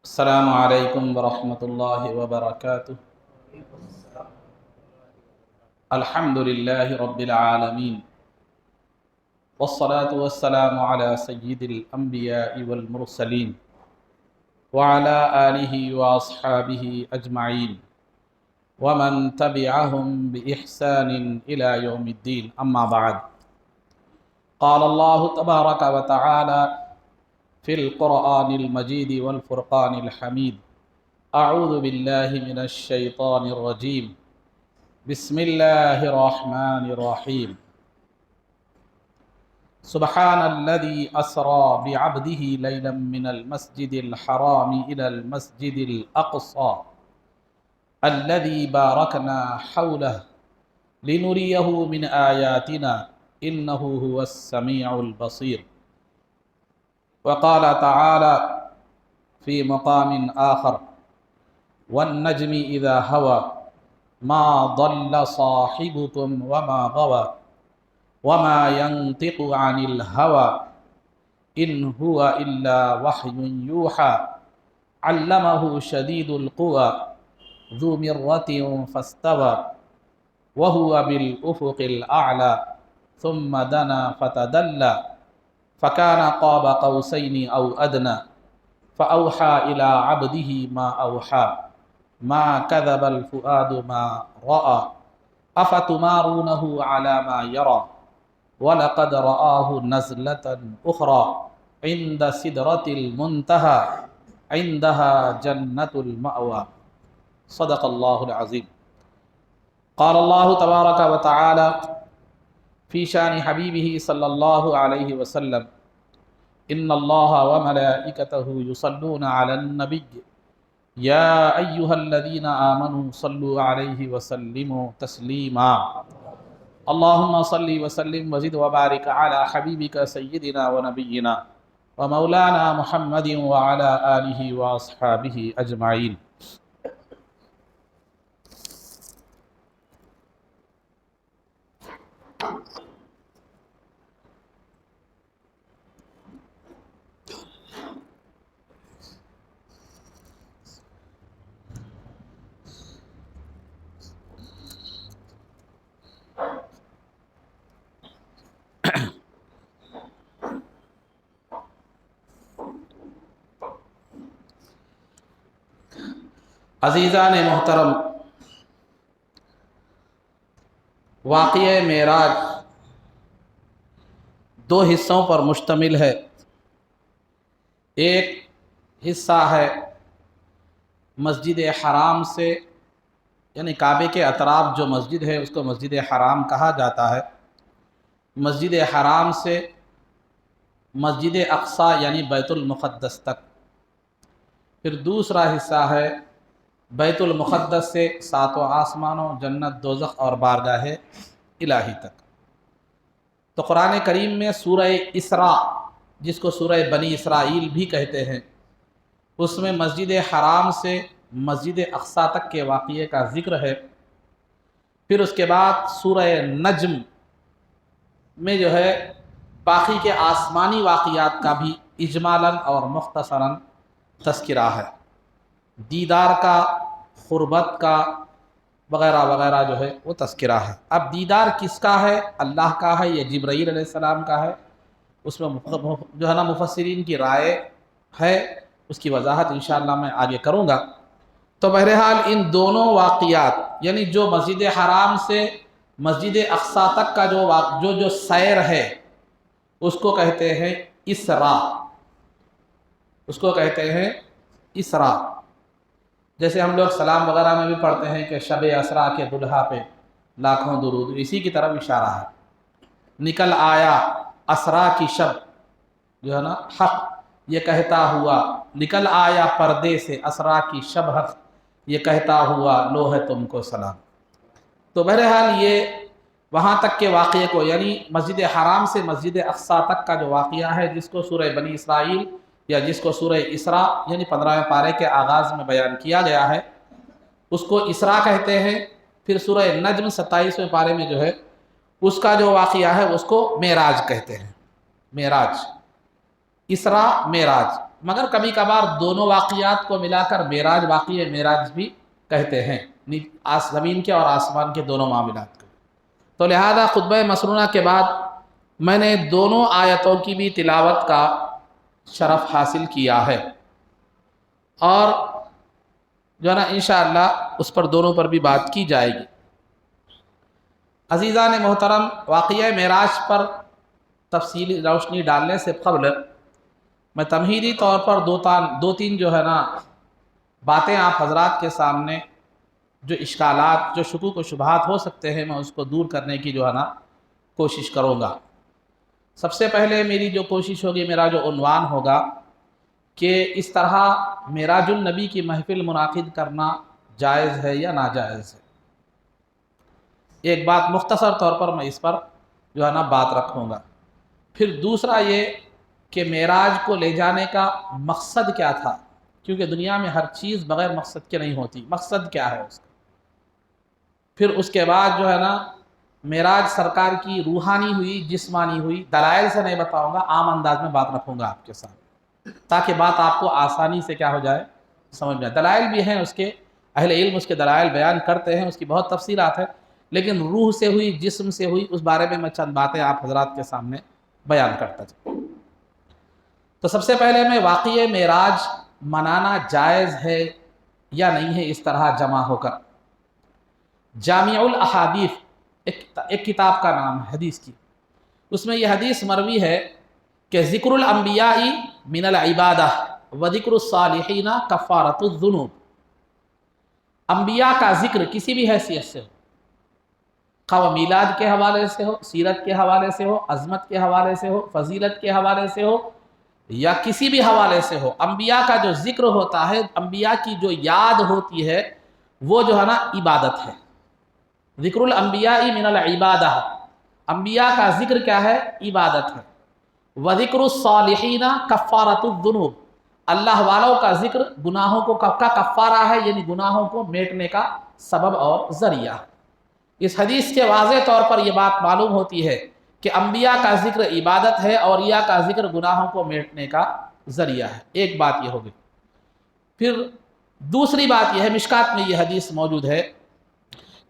السلام علیکم ورحمۃ اللہ وبرکاتہ۔ الحمد للہ رب العالمین والصلاة والسلام علی سید الانبیاء والمرسلین وعلی آلہ واصحابہ اجمعین ومن تبعہم بإحسان الى یوم الدین، اما بعد۔ قال اللہ تبارک وتعالی فی القرآن المجید والفرقان الحمید، اعوذ باللہ من الشیطان الرجیم، بسم اللہ الرحمن الرحیم۔ سبحان الذی اسری بعبدہ لیلا من المسجد الحرام الى المسجد الاقصى الذی بارکنا حولہ لنریہ من آیاتنا انہ هو السمیع البصیر۔ وقال تعالى في مقام آخر والنجم إذا هوى ما ضل صاحبكم وما غوى وما ينطق عن الهوى إن هو إلا وحي يوحى علمه شديد القوى ذو مرة فاستوى وهو بالأفق الأعلى ثم دنا فتدلى فكان قاب قوسين أو أدنى فأوحى إلى عبده ما أوحى ما كذب الفؤاد ما رأى أفتمارونه على ما يرى ولقد رآه نزلة أخرى عند سدرة المنتهى عندها جنة المأوى۔ صدق الله العظيم۔ قال الله تبارك وتعالى في شان حبيبه صلى الله عليه وسلم إن الله وملائكته يصلون على النبي يا أيها الذين آمنوا صلوا عليه وسلموا تسليما۔ اللهم صل وسلم وزد وبارك على حبيبك سيدنا ونبينا ومولانا محمد وعلى آله وأصحابه أجمعين۔ عزیزان محترم، واقعہ معراج دو حصوں پر مشتمل ہے۔ ایک حصہ ہے مسجد حرام سے، یعنی کعبے کے اطراف جو مسجد ہے اس کو مسجد حرام کہا جاتا ہے، مسجد حرام سے مسجد اقصی یعنی بیت المقدس تک۔ پھر دوسرا حصہ ہے بیت المقدس سے ساتوں آسمانوں، جنت، دوزخ اور بارگاہ الہی تک۔ تو قرآن کریم میں سورہ اسراء، جس کو سورہ بنی اسرائیل بھی کہتے ہیں، اس میں مسجد حرام سے مسجد اقصی تک کے واقعے کا ذکر ہے۔ پھر اس کے بعد سورہ نجم میں جو ہے باقی کے آسمانی واقعات کا بھی اجمالاً اور مختصراً تذکرہ ہے، دیدار کا، قربت کا وغیرہ وغیرہ جو ہے وہ تذکرہ ہے۔ اب دیدار کس کا ہے؟ اللہ کا ہے یا جبرائیل علیہ السلام کا ہے؟ اس میں جو ہے نا مفسرین کی رائے ہے، اس کی وضاحت انشاءاللہ میں آگے کروں گا۔ تو بہرحال ان دونوں واقعات، یعنی جو مسجد حرام سے مسجد اقصی تک کا جو سیر ہے اس کو کہتے ہیں اسراء، اس کو کہتے ہیں اسراء۔ جیسے ہم لوگ سلام وغیرہ میں بھی پڑھتے ہیں کہ شب اسراء کے دلہا پہ لاکھوں درود، اسی کی طرف اشارہ ہے۔ نکل آیا اسراء کی شب، جو ہے نا حق یہ کہتا ہوا، نکل آیا پردے سے اسراء کی شب حق یہ کہتا ہوا لو ہے تم کو سلام۔ تو بہرحال یہ وہاں تک کے واقعے کو، یعنی مسجد حرام سے مسجد اقصی تک کا جو واقعہ ہے، جس کو سورہ بنی اسرائیل یا جس کو سورہ اسراء یعنی 15ویں پارے کے آغاز میں بیان کیا گیا ہے، اس کو اسراء کہتے ہیں۔ پھر سورہ نجم 27ویں پارے میں جو ہے اس کا جو واقعہ ہے اس کو معراج کہتے ہیں۔ معراج، اسراء، معراج، مگر کبھی کبھار دونوں واقعات کو ملا کر معراج واقعہ معراج بھی کہتے ہیں، زمین کے اور آسمان کے دونوں معاملات کو۔ تو لہذا خطبہ مسنونہ کے بعد میں نے دونوں آیتوں کی بھی تلاوت کا شرف حاصل کیا ہے، اور جو ہے نا انشاءاللہ اس پر دونوں پر بھی بات کی جائے گی۔ عزیزان محترم، واقعہ معراج پر تفصیلی روشنی ڈالنے سے قبل میں تمہیدی طور پر دو تین جو ہے نا باتیں آپ حضرات کے سامنے، جو اشکالات، جو شکوک و شبہات ہو سکتے ہیں، میں اس کو دور کرنے کی جو ہے نا کوشش کروں گا۔ سب سے پہلے میری جو کوشش ہوگی، میرا جو عنوان ہوگا کہ اس طرح معراج النبی کی محفل منعقد کرنا جائز ہے یا ناجائز ہے۔ ایک بات مختصر طور پر میں اس پر جو ہے نا بات رکھوں گا۔ پھر دوسرا یہ کہ معراج کو لے جانے کا مقصد کیا تھا، کیونکہ دنیا میں ہر چیز بغیر مقصد کے نہیں ہوتی، مقصد کیا ہے اس کا۔ پھر اس کے بعد جو ہے نا معراج سرکار کی روحانی ہوئی، جسمانی ہوئی، دلائل سے نہیں بتاؤں گا، عام انداز میں بات رکھوں گا آپ کے ساتھ، تاکہ بات آپ کو آسانی سے کیا ہو جائے، سمجھ میں۔ دلائل بھی ہیں اس کے، اہل علم اس کے دلائل بیان کرتے ہیں، اس کی بہت تفصیلات ہیں، لیکن روح سے ہوئی، جسم سے ہوئی، اس بارے میں چند باتیں آپ حضرات کے سامنے بیان کرتا ہوں۔ تو سب سے پہلے میں واقعہ معراج منانا جائز ہے یا نہیں ہے اس طرح جمع ہو کر، جامع الاحادیث ایک کتاب کا نام ہے حدیث کی، اس میں یہ حدیث مروی ہے کہ ذکر الانبیاء من العبادہ و ذکر الصالحین کفارۃ الذنوب، انبیاء کا ذکر کسی بھی حیثیت سے ہو، خواہ میلاد کے حوالے سے ہو، سیرت کے حوالے سے ہو، عظمت کے حوالے سے ہو، فضیلت کے حوالے سے ہو، یا کسی بھی حوالے سے ہو، انبیاء کا جو ذکر ہوتا ہے، انبیاء کی جو یاد ہوتی ہے، وہ جو ہے نا عبادت ہے۔ ذکر الانبیاء من العبادہ، انبیاء کا ذکر کیا ہے، عبادت ہے۔ وذکر الصالحین کفارۃ الذنوب، اللہ والوں کا ذکر گناہوں کو کا کفارہ ہے، یعنی گناہوں کو میٹنے کا سبب اور ذریعہ ہے۔ اس حدیث کے واضح طور پر یہ بات معلوم ہوتی ہے کہ انبیاء کا ذکر عبادت ہے، اولیاء کا ذکر گناہوں کو میٹنے کا ذریعہ ہے۔ ایک بات یہ ہوگی۔ پھر دوسری بات یہ ہے، مشکات میں یہ حدیث موجود ہے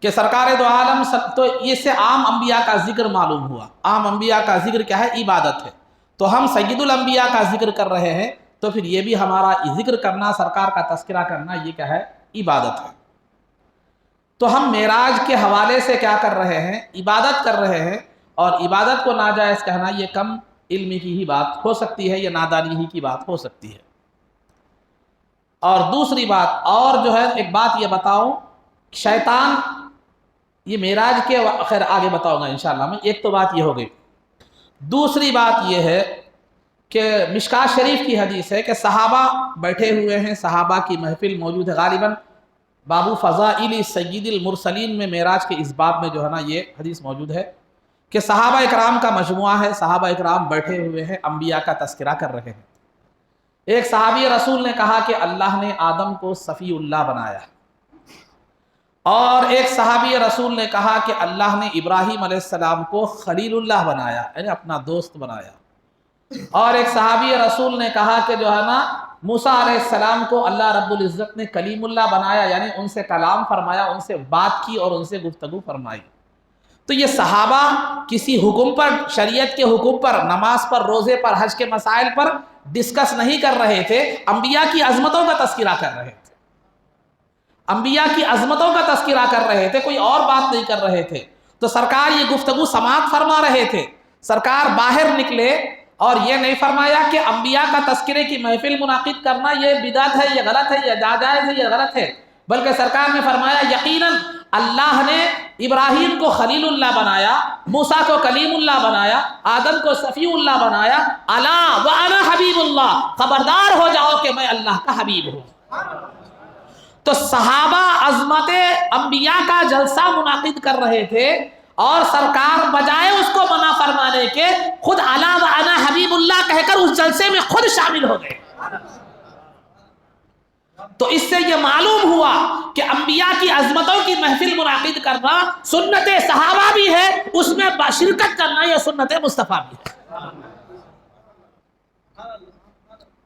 کہ سرکار دو عالم، تو اس سے عام انبیاء کا ذکر معلوم ہوا، عام انبیاء کا ذکر کیا ہے، عبادت ہے۔ تو ہم سید الانبیاء کا ذکر کر رہے ہیں، تو پھر یہ بھی ہمارا ذکر کرنا، سرکار کا تذکرہ کرنا، یہ کیا ہے، عبادت ہے۔ تو ہم معراج کے حوالے سے کیا کر رہے ہیں، عبادت کر رہے ہیں، اور عبادت کو ناجائز کہنا یہ کم علمی کی ہی بات ہو سکتی ہے، یا نادانی ہی کی بات ہو سکتی ہے۔ اور دوسری بات اور جو ہے، ایک بات یہ بتاؤں، شیطان، یہ معراج کے خیر آگے بتاؤں گا انشاءاللہ میں، ایک تو بات یہ ہو گئی۔ دوسری بات یہ ہے کہ مشکات شریف کی حدیث ہے کہ صحابہ بیٹھے ہوئے ہیں، صحابہ کی محفل موجود ہے، غالباً بابو فضائل سید المرسلین میں معراج کے اس باب میں جو ہے نا یہ حدیث موجود ہے کہ صحابہ اکرام کا مجموعہ ہے، صحابہ اکرام بیٹھے ہوئے ہیں، انبیاء کا تذکرہ کر رہے ہیں۔ ایک صحابی رسول نے کہا کہ اللہ نے آدم کو صفی اللہ بنایا، اور ایک صحابی رسول نے کہا کہ اللہ نے ابراہیم علیہ السلام کو خلیل اللہ بنایا، یعنی اپنا دوست بنایا، اور ایک صحابی رسول نے کہا کہ جو ہے نا موسیٰ علیہ السلام کو اللہ رب العزت نے کلیم اللہ بنایا، یعنی ان سے کلام فرمایا، ان سے بات کی اور ان سے گفتگو فرمائی۔ تو یہ صحابہ کسی حکم پر، شریعت کے حکم پر، نماز پر، روزے پر، حج کے مسائل پر ڈسکس نہیں کر رہے تھے، انبیاء کی عظمتوں کا تذکرہ کر رہے تھے، انبیاء کی عظمتوں کا تذکرہ کر رہے تھے، کوئی اور بات نہیں کر رہے تھے۔ تو سرکار یہ گفتگو سماعت فرما رہے تھے، سرکار باہر نکلے اور یہ نہیں فرمایا کہ انبیاء کا تذکرے کی محفل منعقد کرنا یہ بدعت ہے، یہ غلط ہے، یہ ناجائز ہے، یہ غلط ہے، بلکہ سرکار نے فرمایا یقیناً اللہ نے ابراہیم کو خلیل اللہ بنایا، موسیٰ کو کلیم اللہ بنایا، آدم کو صفی اللہ بنایا، الا وانا حبیب اللہ، خبردار ہو جاؤ کہ میں اللہ کا حبیب ہوں۔ تو صحابہ عظمت انبیاء کا جلسہ منعقد کر رہے تھے، اور سرکار بجائے اس کو منع فرمانے کے خود الا وانا حبیب اللہ کہہ کر اس جلسے میں خود شامل ہو گئے۔ تو اس سے یہ معلوم ہوا کہ انبیاء کی عظمتوں کی محفل منعقد کرنا سنت صحابہ بھی ہے، اس میں شرکت کرنا یہ سنت مصطفیٰ بھی ہے۔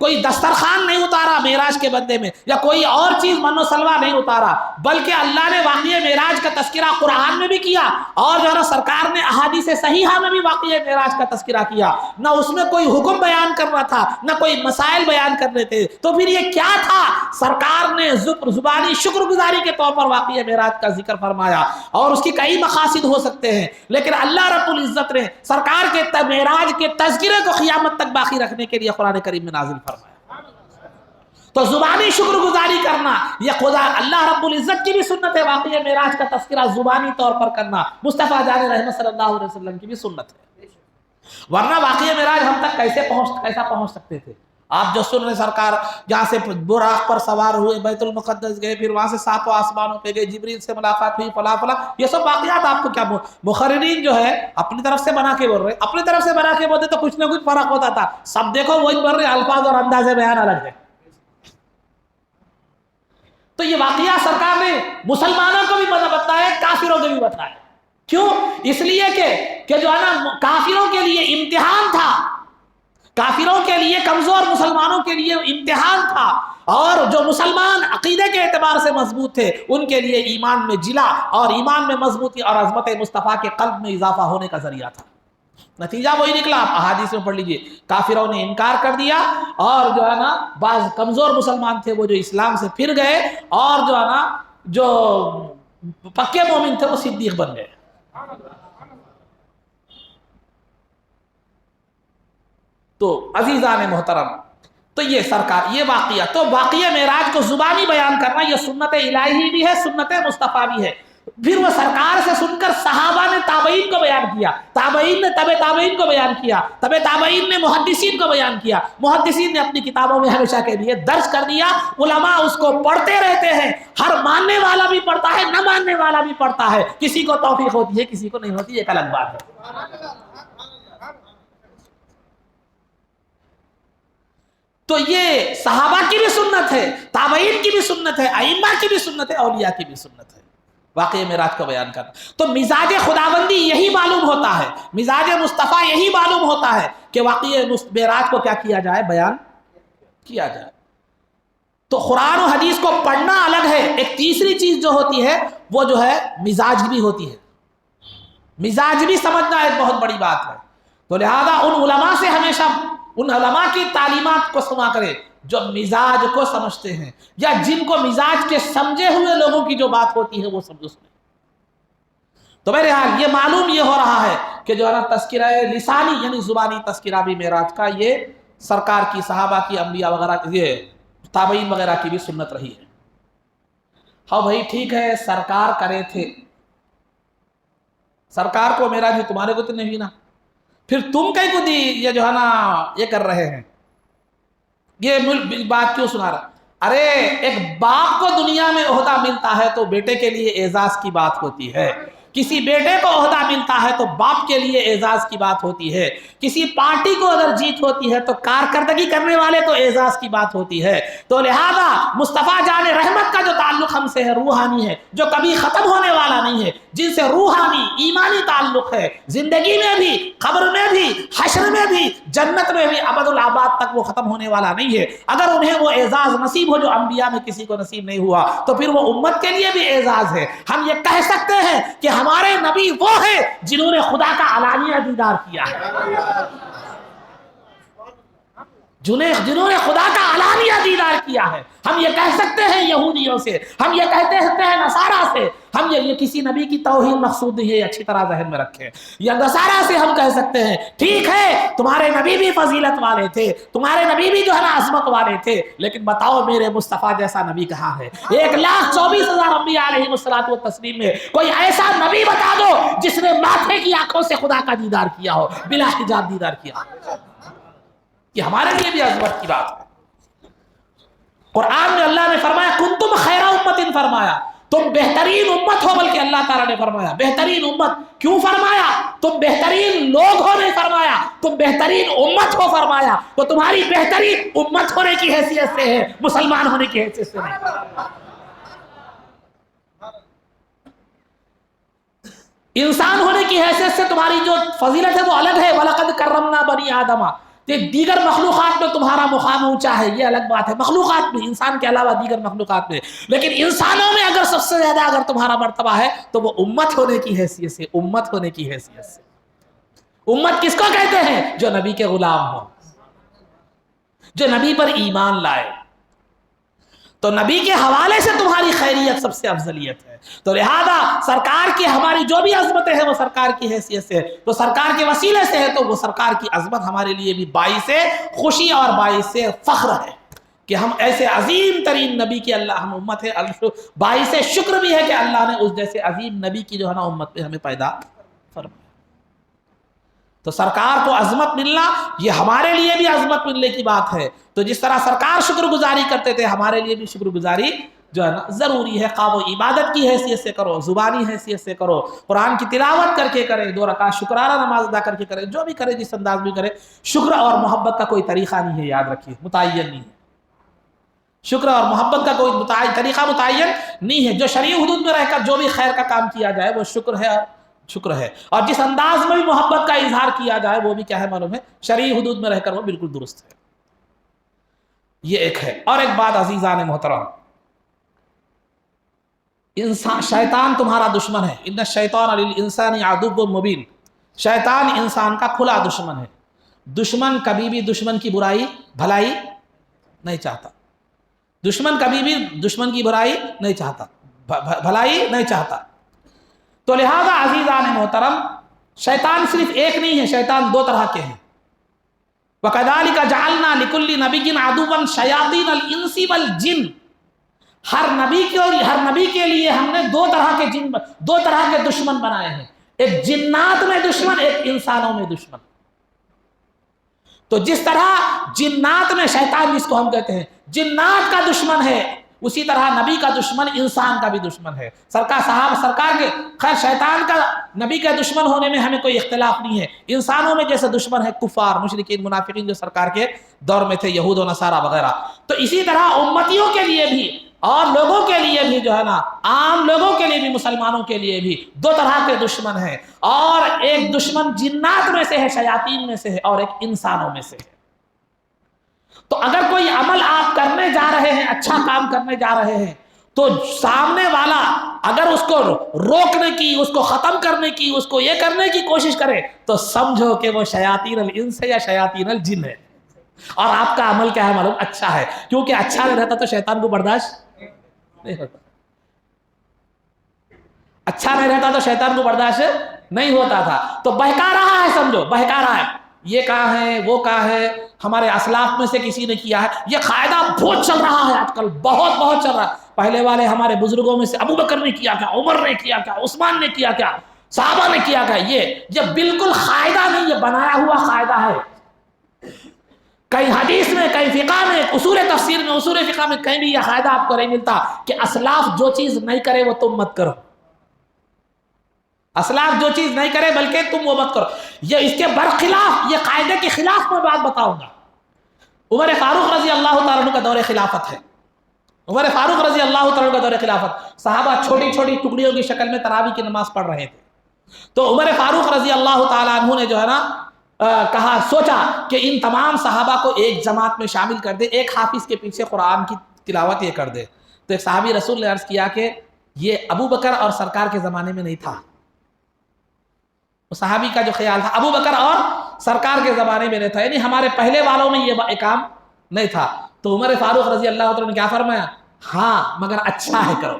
کوئی دسترخوان نہیں اتارا معراج کے بدلے میں، یا کوئی اور چیز من و سلوا نہیں اتارا، بلکہ اللہ نے واقعہ معراج کا تذکرہ قرآن میں بھی کیا، اور جو ہے نا سرکار نے احادیث صحیحہ میں بھی واقعہ معراج کا تذکرہ کیا۔ نہ اس میں کوئی حکم بیان کرنا تھا، نہ کوئی مسائل بیان کرنے تھے، تو پھر یہ کیا تھا؟ سرکار نے زبانی شکر گزاری کے طور پر واقعہ معراج کا ذکر فرمایا، اور اس کی کئی مقاصد ہو سکتے ہیں، لیکن اللہ رب العزت نے سرکار کے معراج کے تذکرے کو قیامت تک باقی رکھنے کے لیے قرآن کریم میں نازل فرمایا۔ تو زبانی شکر گزاری کرنا یہ خدا اللہ رب العزت کی بھی سنت ہے، واقعہ معراج کا تذکرہ زبانی طور پر کرنا مصطفیٰ جان رحمت صلی اللہ علیہ وسلم کی بھی سنت ہے، ورنہ واقعہ معراج ہم تک کیسا پہنچ سکتے تھے؟ آپ جو سن رہے سرکار جہاں سے براق پر سوار ہوئے بیت المقدس گئے، پھر وہاں سے ساتوں آسمانوں پہ گئے، جبریل سے ملاقات ہوئی، فلاں فلاں، یہ سب واقعات آپ کو کیا مخررین جو ہے اپنی طرف سے بنا کے بول رہے، اپنی طرف سے بنا کے بولتے تو کچھ نہ کچھ فرق ہوتا تھا، سب دیکھو وہی بول رہے، الفاظ اور انداز بیان الگ ہے۔ تو یہ واقعہ سرکار نے مسلمانوں کو بھی بتایا، کافروں کو بھی بتایا، کیوں؟ اس لیے کہ جو ہے نا کافروں کے لیے امتحان تھا، کافروں کے لیے، کمزور مسلمانوں کے لیے امتحان تھا، اور جو مسلمان عقیدے کے اعتبار سے مضبوط تھے ان کے لیے ایمان میں جلا اور ایمان میں مضبوطی اور عظمت مصطفیٰ کے قلب میں اضافہ ہونے کا ذریعہ تھا۔ نتیجہ وہی نکلا، آپ احادیث میں پڑھ لیجئے، کافروں نے انکار کر دیا، اور جو ہے نا بعض کمزور مسلمان تھے وہ جو اسلام سے پھر گئے، اور جو ہے نا جو پکے مومن تھے وہ صدیق بن گئے۔ تو عزیزان محترم، تو یہ سرکار یہ واقعہ، تو واقعہ معراج کو زبانی بیان کرنا یہ سنت الہی بھی ہے، سنت مصطفیٰ بھی ہے۔ پھر وہ سرکار سے سن کر صحابہ نے تابعین کو بیان کیا، تابعین نے تبع تابعین کو بیان کیا، تبع تابعین نے محدثین کو بیان کیا، محدثین نے اپنی کتابوں میں ہمیشہ کے لیے درج کر دیا، علماء اس کو پڑھتے رہتے ہیں، ہر ماننے والا بھی پڑھتا ہے، نہ ماننے والا بھی پڑھتا ہے، کسی کو توفیق ہوتی ہے کسی کو نہیں ہوتی، ایک الگ بات ہے۔ تو یہ صحابہ کی بھی سنت ہے، تابعین کی بھی سنت ہے، ائمہ کی بھی سنت ہے، اولیاء کی بھی سنت ہے، واقعہ معراج کو بیان کرنا۔ تو مزاج خداوندی یہی معلوم ہوتا ہے، مزاج مصطفیٰ یہی معلوم ہوتا ہے کہ واقعہ معراج کو کیا کیا جائے، بیان کیا جائے۔ تو قرآن و حدیث کو پڑھنا الگ ہے، ایک تیسری چیز جو ہوتی ہے وہ جو ہے مزاج بھی ہوتی ہے، مزاج بھی سمجھنا ایک بہت بڑی بات ہے۔ تو لہذا ان علماء سے ہمیشہ ان علماء کی تعلیمات کو سنا کرے جو مزاج کو سمجھتے ہیں، یا جن کو مزاج کے سمجھے ہوئے لوگوں کی جو بات ہوتی ہے وہ سمجھو سنے۔ تو بہرحال یہ معلوم یہ ہو رہا ہے کہ جو ہے نا تذکرہ لسانی یعنی زبانی تذکرہ بھی معراج کا یہ سرکار کی، صحابہ کی، انبیاء وغیرہ یہ تابعین وغیرہ کی بھی سنت رہی ہے۔ ہاں بھائی ٹھیک ہے، سرکار کرے تھے، سرکار کو معراج بھی، تمہارے کو تو نہیں نا، پھر تم کہیں کو دی یہ جو ہے نا یہ کر رہے ہیں، یہ بات کیوں سنا رہا؟ ارے ایک باپ کو دنیا میں عہدہ ملتا ہے تو بیٹے کے لیے اعزاز کی بات ہوتی ہے، کسی بیٹے کو عہدہ ملتا ہے تو باپ کے لیے اعزاز کی بات ہوتی ہے، کسی پارٹی کو اگر جیت ہوتی ہے تو کارکردگی کرنے والے کو اعزاز کی بات ہوتی ہے۔ تو لہذا مصطفیٰ جان رحمت کا جو تعلق ہم سے ہے روحانی ہے، جو کبھی ختم ہونے والا نہیں ہے، جن سے روحانی ایمانی تعلق ہے، زندگی میں بھی، قبر میں بھی، حشر میں بھی، جنت میں بھی، ابد الآباد تک وہ ختم ہونے والا نہیں ہے۔ اگر انہیں وہ اعزاز نصیب ہو جو انبیاء میں کسی کو نصیب نہیں ہوا تو پھر وہ امت کے لیے بھی اعزاز ہے۔ ہم یہ کہہ سکتے ہیں کہ ہمارے نبی وہ ہیں جنہوں نے خدا کا علانیہ دیدار کیا ہے، جنہوں نے خدا کا علانیہ دیدار کیا ہے۔ ہم یہ کہہ سکتے ہیں یہودیوں سے، ہم یہ کہتے ہیں نصارہ سے، ہم یہ کسی نبی کی توہین مقصود نہیں ہے، اچھی طرح ذہن میں رکھیں۔ یا نصارہ سے ہم کہہ سکتے ہیں ٹھیک ہے تمہارے نبی بھی فضیلت والے تھے، تمہارے نبی بھی جو ہے نا عظمت والے تھے، لیکن بتاؤ میرے مصطفیٰ جیسا نبی کہاں ہے؟ 1,24,000 انبیاء علیہم الصلوۃ والتسلیم میں کوئی ایسا نبی بتا دو جس نے ماتھے کی آنکھوں سے خدا کا دیدار کیا ہو، بلا حجاب دیدار کیا ہو۔ یہ ہمارے لیے بھی عظمت کی بات ہے۔ قرآن میں اللہ نے فرمایا کنتم خیر امت، فرمایا تم بہترین امت ہو، بلکہ اللہ تعالیٰ نے فرمایا بہترین امت۔ کیوں فرمایا؟ تم بہترین لوگ ہو نہیں فرمایا، تم بہترین امت ہو فرمایا۔ تو تمہاری بہترین امت ہونے کی حیثیت سے ہے، مسلمان ہونے کی حیثیت سے نہیں۔ انسان ہونے کی حیثیت سے تمہاری جو فضیلت ہے وہ الگ ہے۔ وَلَقَدْ كَرَّمْنَا بَنِي آدَمَ، کہ دیگر مخلوقات میں تمہارا مقام اونچا ہے، یہ الگ بات ہے، مخلوقات میں، انسان کے علاوہ دیگر مخلوقات میں، لیکن انسانوں میں اگر سب سے زیادہ اگر تمہارا مرتبہ ہے تو وہ امت ہونے کی حیثیت سے، امت ہونے کی حیثیت سے۔ امت کس کو کہتے ہیں؟ جو نبی کے غلام ہو، جو نبی پر ایمان لائے، تو نبی کے حوالے سے تمہاری خیریت سب سے افضلیت ہے۔ تو لہذا سرکار کی ہماری جو بھی عظمتیں ہیں وہ سرکار کی حیثیت سے، تو سرکار کے وسیلے سے ہے، تو وہ سرکار کی عظمت ہمارے لیے بھی باعث خوشی اور باعث فخر ہے کہ ہم ایسے عظیم ترین نبی کی اللہ ہم امت ہے۔ باعث شکر بھی ہے کہ اللہ نے اس جیسے عظیم نبی کی جو ہے نا امت پہ ہمیں پیدا فرمایا۔ تو سرکار کو عظمت ملنا یہ ہمارے لیے بھی عظمت ملنے کی بات ہے۔ تو جس طرح سرکار شکر گزاری کرتے تھے، ہمارے لیے بھی شکر گزاری جو ہے نا ضروری ہے، خواہ وہ عبادت کی حیثیت سے کرو، زبانی حیثیت سے کرو، قرآن کی تلاوت کر کے کرے، 2 رکعت شکرانہ نماز ادا کر کے کرے، جو بھی کرے جس انداز میں کرے۔ شکر اور محبت کا کوئی طریقہ نہیں ہے، یاد رکھیے، متعین نہیں ہے۔ شکر اور محبت کا کوئی طریقہ متعین نہیں ہے۔ جو شرعی حدود میں رہ کر جو بھی خیر کا کام کیا جائے وہ شکر ہے، اور شکر ہے، اور جس انداز میں بھی محبت کا اظہار کیا جائے وہ بھی کیا ہے معلوم ہے، شرعی حدود میں رہ کر وہ بالکل درست ہے۔ یہ ایک ہے۔ اور ایک بات عزیزان محترم، شیطان تمہارا دشمن ہے۔ ان الشیطان للانسان عدو مبین، شیطان انسان کا کھلا دشمن ہے۔ دشمن کبھی بھی دشمن کی برائی بھلائی نہیں چاہتا، دشمن کبھی بھی دشمن کی برائی نہیں چاہتا، بھلائی نہیں چاہتا۔ تو لہذا عزیزان محترم، شیطان صرف ایک نہیں ہے، شیطان 2 طرح کے ہیں۔ وَكَذَلِكَ جَعَلْنَا لِكُلِّ نَبِيٍّ عَدُوًّا شَيَاطِينَ الْإِنسِ وَالْجِنِّ، ہر نبی کے لیے ہم نے 2 طرح کے دشمن بنائے ہیں، ایک جنات میں دشمن، ایک انسانوں میں دشمن۔ تو جس طرح جنات میں شیطان جس کو ہم کہتے ہیں جنات کا دشمن ہے، اسی طرح نبی کا دشمن انسان کا بھی دشمن ہے۔ سرکار کے خیر شیطان کا نبی کا دشمن ہونے میں ہمیں کوئی اختلاف نہیں ہے۔ انسانوں میں جیسے دشمن ہے کفار، مشرکین، منافقین جو سرکار کے دور میں تھے، یہود و نصارہ وغیرہ، تو اسی طرح امتیوں کے لیے بھی اور لوگوں کے لیے بھی جو ہے نا، عام لوگوں کے لیے بھی، مسلمانوں کے لیے بھی 2 طرح کے دشمن ہیں، اور ایک دشمن جنات میں سے ہے، شیاطین میں سے ہے، اور ایک انسانوں میں سے ہے۔ تو اگر کوئی عمل آپ کرنے جا رہے ہیں، اچھا کام کرنے جا رہے ہیں، تو سامنے والا اگر اس کو روکنے کی، اس کو ختم کرنے کی، اس کو یہ کرنے کی کوشش کرے تو سمجھو کہ وہ شیاطین الانس یا شیاطین الجن ہے، اور آپ کا عمل کیا ہے معلوم؟ اچھا ہے، کیونکہ اچھا نہیں رہتا تو شیطان کو برداشت نہیں ہوتا، اچھا نہیں رہتا تو شیطان کو برداشت نہیں ہوتا تھا۔ تو بہکا رہا ہے، سمجھو بہکا رہا ہے، یہ کہاں ہے، وہ کہاں ہے، ہمارے اسلاف میں سے کسی نے کیا ہے، یہ قاعدہ بہت چل رہا ہے آج کل، بہت چل رہا ہے۔ پہلے والے ہمارے بزرگوں میں سے ابو بکر نے کیا کیا، عمر نے کیا کیا، عثمان نے کیا کیا، صحابہ نے کیا کیا، یہ بالکل قاعدہ نہیں، یہ بنایا ہوا قاعدہ ہے۔ کئی حدیث میں، کئی فقہ میں، اصول تفسیر میں، اصول فقہ میں کہیں بھی یہ قاعدہ آپ کو نہیں ملتا کہ اسلاف جو چیز نہیں کرے وہ تم مت کرو، اسلاف جو چیز نہیں کرے بلکہ تم وہ مت کرو۔ یہ اس کے برخلاف، یہ قاعدے کے خلاف میں بات بتاؤں گا۔ عمر فاروق رضی اللہ تعالیٰ عنہ کا دور خلافت ہے، عمر فاروق رضی اللہ تعالیٰ عنہ کا دور خلافت، صحابہ چھوٹی چھوٹی ٹکڑیوں کی شکل میں تراویح کی نماز پڑھ رہے تھے، تو عمر فاروق رضی اللہ تعالیٰ عنہ نے جو ہے نا کہا، سوچا کہ ان تمام صحابہ کو ایک جماعت میں شامل کر دے، ایک حافظ کے پیچھے قرآن کی تلاوت یہ کر دے۔ تو ایک صحابی رسول نے عرض کیا کہ یہ ابو بکر اور سرکار کے زمانے میں نہیں تھا، صحابی کا جو خیال تھا ابو بکر اور سرکار کے زمانے میں نہیں تھا، یعنی ہمارے پہلے والوں میں یہ کام نہیں تھا۔ تو عمر فاروق رضی اللہ عنہ نے کیا فرمایا؟ ہاں مگر اچھا ہے کرو،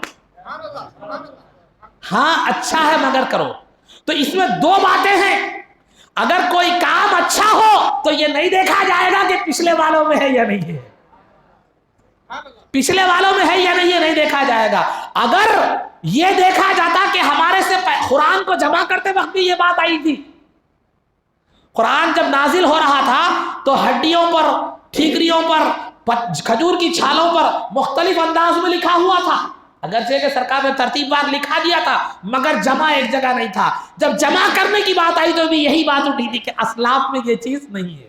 ہاں اچھا ہے مگر کرو۔ تو اس میں 2 باتیں ہیں، اگر کوئی کام اچھا ہو تو یہ نہیں دیکھا جائے گا کہ پچھلے والوں میں ہے یا نہیں ہے، پچھلے والوں میں ہے یا نہیں، یہ نہیں دیکھا جائے گا۔ اگر یہ دیکھا جاتا کہ ہمارے سے قرآن کو جمع کرتے وقت بھی یہ بات آئی تھی، قرآن جب نازل ہو رہا تھا تو ہڈیوں پر، ٹھیکریوں پر، کھجور کی چھالوں پر مختلف انداز میں لکھا ہوا تھا، اگرچہ کہ سرکار نے ترتیب وار لکھا دیا تھا مگر جمع ایک جگہ نہیں تھا۔ جب جمع کرنے کی بات آئی تو بھی یہی بات اٹھی تھی کہ اسلاف میں یہ چیز نہیں ہے۔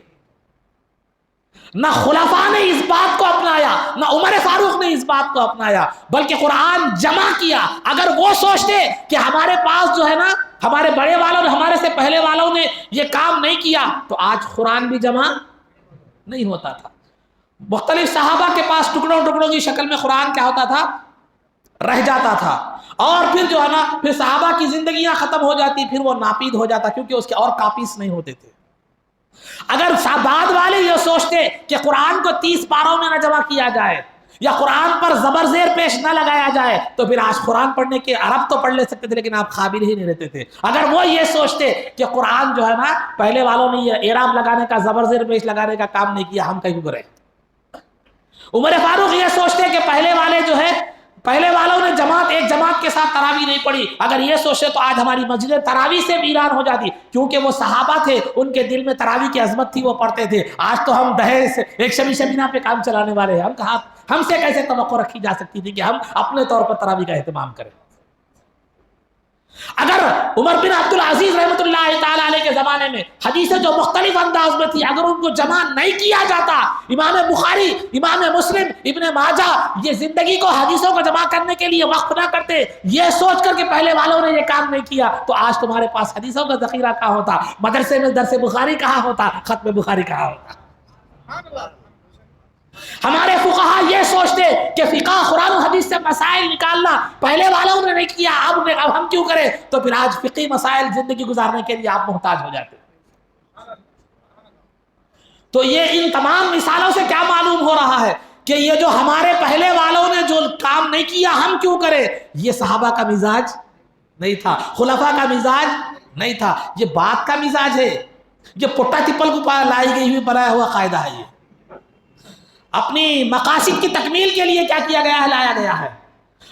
نہ خلفاء نے اس بات کو اپنایا، نہ عمر فاروق نے اس بات کو اپنایا، بلکہ قرآن جمع کیا۔ اگر وہ سوچتے کہ ہمارے پاس جو ہے نا، ہمارے بڑے والوں نے، ہمارے سے پہلے والوں نے یہ کام نہیں کیا، تو آج قرآن بھی جمع نہیں ہوتا تھا. مختلف صحابہ کے پاس ٹکڑوں ٹکڑوں کی شکل میں قرآن کیا ہوتا تھا؟ رہ جاتا تھا. اور پھر جو ہے نا پھر صحابہ کی زندگیاں ختم ہو جاتی, پھر وہ ناپید ہو جاتا کیونکہ اس کے اور کاپیز نہیں ہوتے تھے. اگر بعد والے یہ سوچتے کہ قرآن کو 30 پاروں میں نہ جمع کیا جائے یا قرآن پر زبر زیر پیش نہ لگایا جائے تو پھر آج قرآن پڑھنے کے عرب تو پڑھ لے سکتے تھے لیکن آپ قابل ہی نہیں رہتے تھے. اگر وہ یہ سوچتے کہ قرآن جو ہے نا پہلے والوں نے یہ اعراب لگانے کا زبر زیر پیش لگانے کا کام نہیں کیا, ہم کیوں کریں. عمر فاروق یہ سوچتے کہ پہلے والوں نے ایک جماعت کے ساتھ تراویح نہیں پڑھی, اگر یہ سوچتے تو آج ہماری مسجد تراویح سے ویران ہو جاتی, کیونکہ وہ صحابہ تھے, ان کے دل میں تراویح کی عظمت تھی, وہ پڑھتے تھے. آج تو ہم دہیز ایک شبینہ پہ کام چلانے والے ہیں, ہم سے کیسے توقع رکھی جا سکتی تھی کہ ہم اپنے طور پر تراویح کا اہتمام کریں. اگر عمر بن عبد العزیز رحمۃ اللہ تعالی علیہ کے زمانے میں حدیثیں جو مختلف انداز میں تھی اگر ان کو جمع نہیں کیا جاتا, امام بخاری, امام مسلم, ابن ماجہ یہ زندگی کو حدیثوں کو جمع کرنے کے لیے وقف نہ کرتے, یہ سوچ کر کہ پہلے والوں نے یہ کام نہیں کیا, تو آج تمہارے پاس حدیثوں کا ذخیرہ کہاں ہوتا, مدرسے میں درس بخاری کہاں ہوتا, ختم بخاری کہاں ہوتا. ہمارے فقہا یہ سوچتے کہ فقہ قرآن و حدیث سے مسائل نکالنا پہلے والوں نے نہیں کیا, اب ہم کیوں کریں, تو پھر آج فقہی مسائل زندگی گزارنے کے لیے آپ محتاج ہو جاتے. تو یہ ان تمام مثالوں سے کیا معلوم ہو رہا ہے کہ یہ جو ہمارے پہلے والوں نے جو کام نہیں کیا ہم کیوں کریں, یہ صحابہ کا مزاج نہیں تھا, خلفاء کا مزاج نہیں تھا, یہ بات کا مزاج ہے, یہ پٹا ٹپل کو لائی گئی ہوئی بنایا ہوا قاعدہ ہے. یہ اپنی مقاصد کی تکمیل کے لیے کیا کیا گیا ہے, لایا گیا ہے.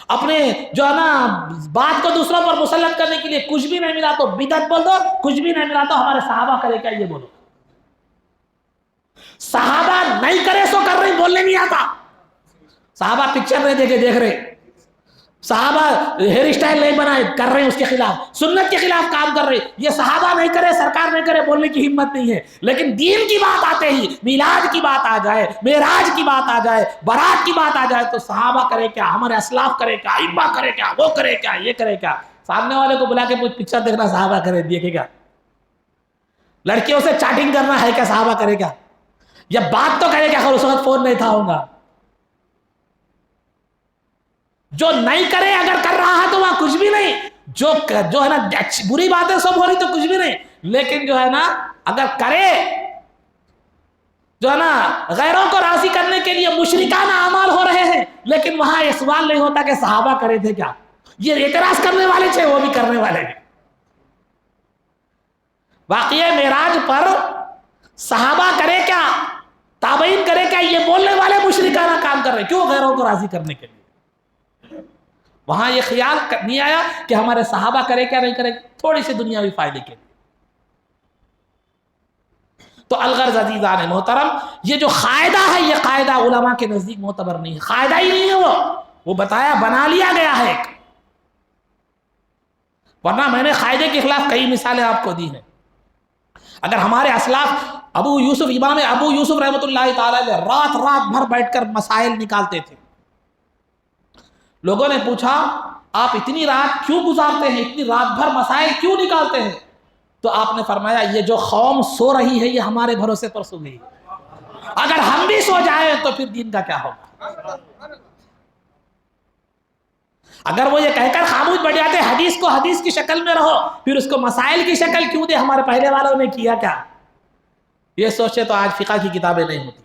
اپنے جو ہے نا بات کو دوسروں پر مسلط کرنے کے لیے کچھ بھی نہیں ملا تو بدعت بول دو, کچھ بھی نہیں ملا تو ہمارے صحابہ کرے کیا یہ بولو. صحابہ نہیں کرے سو کر رہے بولنے نہیں آتا. صحابہ پکچر نہیں دیکھ رہے, صحابہ ہیئر اسٹائل نہیں بنائے کر رہے ہیں اس کے خلاف, سنت کے خلاف کام کر رہے ہیں. یہ صحابہ نہیں کرے, سرکار نہیں کرے, بولنے کی ہمت نہیں ہے. لیکن دین کی بات آتے ہی, میلاد کی بات آ جائے, معراج کی بات آ جائے, برات کی بات آ جائے تو صحابہ کرے کیا, ہمارے اسلاف کرے کیا, ائمہ کرے کیا, وہ کرے کیا, یہ کرے کیا. سامنے والے کو بلا کے پکچر دیکھنا صحابہ کرے دیکھے گا, لڑکیوں سے چیٹنگ کرنا ہے کیا, صحابہ کرے کیا, یا بات تو کرے کیا, اس وقت فون نہیں تھا ہوگا. جو نہیں کرے اگر کر رہا ہے تو وہاں کچھ بھی نہیں, جو ہے نا بری باتیں سب ہو رہی تو کچھ بھی نہیں, لیکن جو ہے نا اگر کرے جو ہے نا غیروں کو راضی کرنے کے لیے مشرکانہ اعمال ہو رہے ہیں, لیکن وہاں یہ سوال نہیں ہوتا کہ صحابہ کرے تھے کیا. یہ اعتراض کرنے والے تھے, وہ بھی کرنے والے ہیں. واقعہ معراج پر صحابہ کرے کیا, تابعین کرے کیا, یہ بولنے والے مشرکانہ کام کر رہے, کیوں, غیروں کو راضی کرنے کے لیے. وہاں یہ خیال نہیں آیا کہ ہمارے صحابہ کرے کیا نہیں کرے, تھوڑی سی دنیاوی فائدے کے لیے. تو الغرض عزیزان محترم, یہ جو قاعدہ ہے یہ قاعدہ علماء کے نزدیک معتبر نہیں ہے, قاعدہ ہی نہیں ہے وہ بتایا بنا لیا گیا ہے. ورنہ میں نے قاعدے کے خلاف کئی مثالیں آپ کو دی ہیں. اگر ہمارے اسلاف امام ابو یوسف رحمۃ اللہ تعالی رات بھر بیٹھ کر مسائل نکالتے تھے. لوگوں نے پوچھا آپ اتنی رات کیوں گزارتے ہیں, اتنی رات بھر مسائل کیوں نکالتے ہیں, تو آپ نے فرمایا یہ جو قوم سو رہی ہے یہ ہمارے بھروسے پر سو گئی, اگر ہم بھی سو جائیں تو پھر دین کا کیا ہوگا. اگر وہ یہ کہہ کر خاموش بیٹھ جاتے حدیث کو حدیث کی شکل میں رہو, پھر اس کو مسائل کی شکل کیوں دے, ہمارے پہلے والوں نے کیا کیا, یہ سوچے تو آج فقہ کی کتابیں نہیں ہوتی.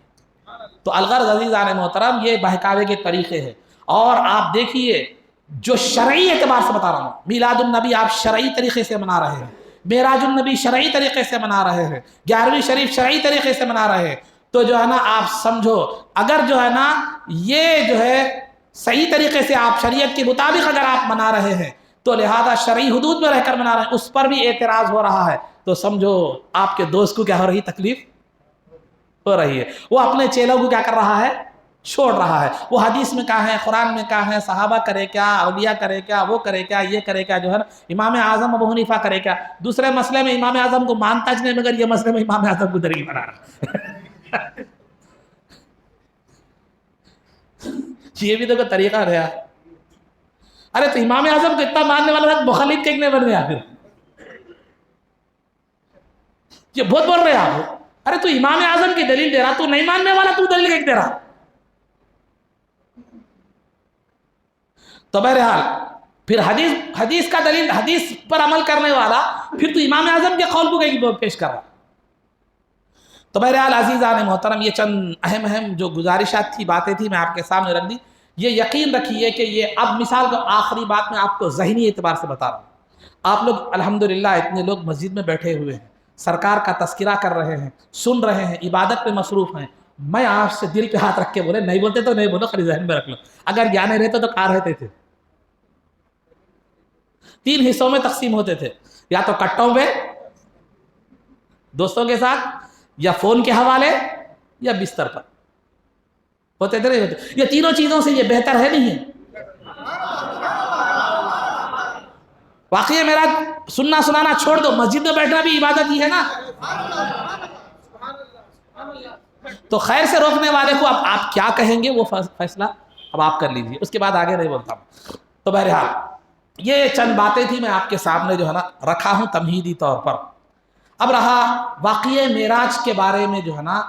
تو الغرض عزیزان محترم یہ بہکاوے کے طریقے ہیں. اور آپ دیکھیے جو شرعی اعتبار سے بتا رہا ہوں, میلاد النبی آپ شرعی طریقے سے منا رہے ہیں, معراج النبی شرعی طریقے سے منا رہے ہیں, 11ویں شریف شرعی طریقے سے منا رہے ہیں, تو جو ہے نا آپ سمجھو اگر جو ہے نا یہ جو ہے صحیح طریقے سے آپ شریعت کے مطابق اگر آپ منا رہے ہیں تو لہذا شرعی حدود میں رہ کر منا رہے ہیں, اس پر بھی اعتراض ہو رہا ہے تو سمجھو آپ کے دوست کو کیا ہو رہی, تکلیف ہو رہی ہے. وہ اپنے چیلوں کو کیا کر رہا ہے, چھوڑ رہا ہے. وہ حدیث میں کہا ہے, قرآن میں کہا ہے, صحابہ کرے کیا, اولیاء کرے کیا, وہ کرے کیا, یہ کرے کیا, جو ہے نا امام اعظم ابو حنیفہ کرے کیا. دوسرے مسئلے میں امام اعظم کو مانتا نہیں, مگر یہ مسئلے میں امام اعظم کو دلیل بنا رہا. یہ بھی تو کوئی طریقہ رہا. ارے تو امام اعظم کو اتنا ماننے والا تھا, مخالف کیوں نہیں بن گیا پھر, یہ بہت بول رہے ہیں آپ. ارے تو امام اعظم کی دلیل دے رہا، تو نہیں ماننے والا تو دلیل کیوں دے رہا؟ تو بہرحال پھر حدیث کا دلیل، حدیث پر عمل کرنے والا پھر تو امام اعظم کے قول کو پیش کر رہا۔ تو بہرحال عزیزان محترم، یہ چند اہم جو گزارشات تھی، باتیں تھی، میں آپ کے سامنے رکھ دی۔ یہ یقین رکھیے کہ یہ اب مثال کا آخری بات میں آپ کو ذہنی اعتبار سے بتا رہا ہوں۔ آپ لوگ الحمدللہ اتنے لوگ مسجد میں بیٹھے ہوئے ہیں، سرکار کا تذکرہ کر رہے ہیں، سن رہے ہیں، عبادت پہ مصروف ہیں۔ میں آپ سے دل پہ ہاتھ رکھ کے بولے، نہیں بولتے تو نہیں بولو، خالی ذہن میں رکھ لو، اگر جانے رہتے تو کہاں رہتے تھے؟ 3 حصوں میں تقسیم ہوتے تھے، یا تو کٹوں پہ دوستوں کے ساتھ، یا فون کے حوالے، یا بستر پر ہوتے تھے۔ یہ تینوں چیزوں سے یہ بہتر ہے نہیں ہے؟ واقعی میرا سننا سنانا چھوڑ دو، مسجد میں بیٹھنا بھی عبادت ہی ہے نا۔ تو خیر سے روکنے والے کو اب آپ کیا کہیں گے وہ فیصلہ اب آپ کر لیجئے، اس کے بعد آگے نہیں بولتا ہوں۔ تو بہرحال یہ چند باتیں تھی، میں آپ کے سامنے جو ہے نا رکھا ہوں تمہیدی طور پر۔ اب رہا واقعہ معراج کے بارے میں جو ہے نا،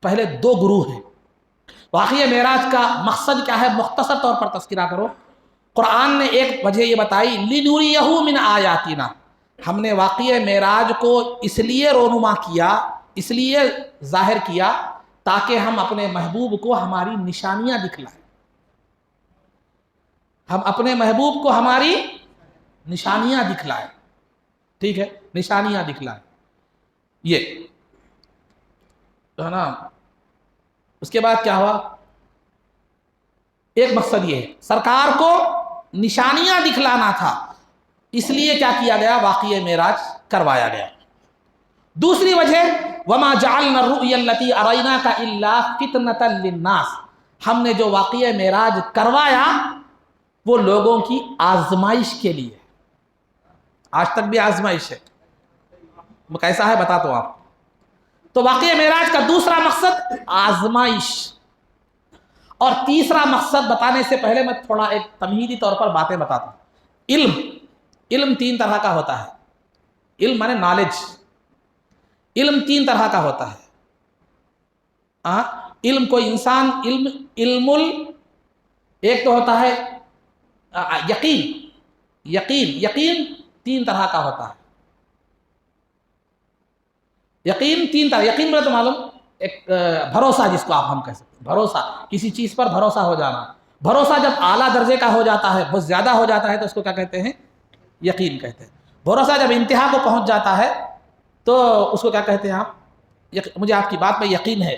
پہلے 2 گروہ ہیں۔ واقعہ معراج کا مقصد کیا ہے، مختصر طور پر تذکرہ کرو۔ قرآن نے ایک وجہ یہ بتائی، لِنُرِيَهُ مِنْ آیاتنا، ہم نے واقعہ معراج کو اس لیے رونما کیا، اس لیے ظاہر کیا تاکہ ہم اپنے محبوب کو ہماری نشانیاں دکھلائیں۔ ہم اپنے محبوب کو ہماری نشانیاں دکھلائیں، ٹھیک ہے، نشانیاں دکھلائیں، یہ ہے نا۔ اس کے بعد کیا ہوا؟ ایک مقصد یہ ہے، سرکار کو نشانیاں دکھلانا تھا، اس لیے کیا کیا گیا، واقعہ معراج کروایا گیا۔ دوسری وجہ، وَمَا جَعَلْنَا الرُّؤْيَا الَّتِي أَرَيْنَاكَ إِلَّا فِتْنَةً لِلنَّاسِ، ہم نے جو واقعہ معراج کروایا وہ لوگوں کی آزمائش کے لیے، آج تک بھی آزمائش ہے، کیسا ہے بتا تو آپ۔ تو واقعہ معراج کا دوسرا مقصد آزمائش، اور تیسرا مقصد بتانے سے پہلے میں تھوڑا ایک تمہیدی طور پر باتیں بتاتا ہوں۔ علم 3 طرح کا ہوتا ہے، علم مانے نالج، علم 3 طرح کا ہوتا ہے۔ علم کوئی انسان، ایک تو ہوتا ہے یقین 3 طرح کا ہوتا ہے۔ یقین 3 طرح، یقین بولے تو معلوم ایک بھروسہ، جس کو آپ ہم کہہ سکتے ہیں، بھروسہ، کسی چیز پر بھروسہ ہو جانا۔ بھروسہ جب اعلیٰ درجے کا ہو جاتا ہے، بہت زیادہ ہو جاتا ہے، تو اس کو کیا کہتے ہیں؟ یقین کہتے ہیں۔ بھروسہ جب انتہا کو پہنچ جاتا ہے تو اس کو کیا کہتے ہیں آپ؟ مجھے آپ کی بات پہ یقین ہے،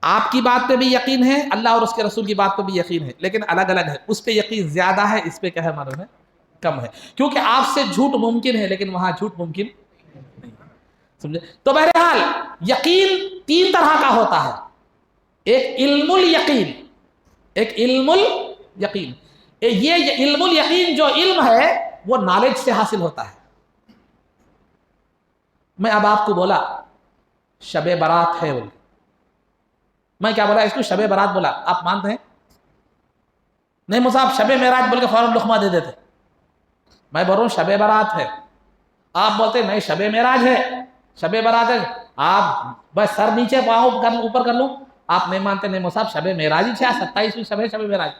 آپ کی بات پہ بھی یقین ہے، اللہ اور اس کے رسول کی بات پہ بھی یقین ہے، لیکن الگ الگ ہے۔ اس پہ یقین زیادہ ہے، اس پہ کیا ہے معلوم ہے؟ کم ہے، کیونکہ آپ سے جھوٹ ممکن ہے لیکن وہاں جھوٹ ممکن نہیں، سمجھے؟ تو بہرحال یقین 3 طرح کا ہوتا ہے، ایک علم الیقین، ایک علم الیقین۔ یہ علم الیقین جو علم ہے وہ نالج سے حاصل ہوتا ہے۔ میں اب آپ کو بولا شب برات ہے، میں کیا بولا اس کو؟ شب برات بولا، آپ مانتے ہیں؟ نہیں مصعب شب معراج بول کے فوراً لقمہ دے دیتے۔ میں بول رہا ہوں شب برات ہے، آپ بولتے نہیں شب معراج ہے، شب برات ہے، آپ بس سر نیچے پاؤں اوپر کر لوں، آپ نہیں مانتے، نہیں مصعب شب معراج ہی 27ویں شب ہے، شب معراج۔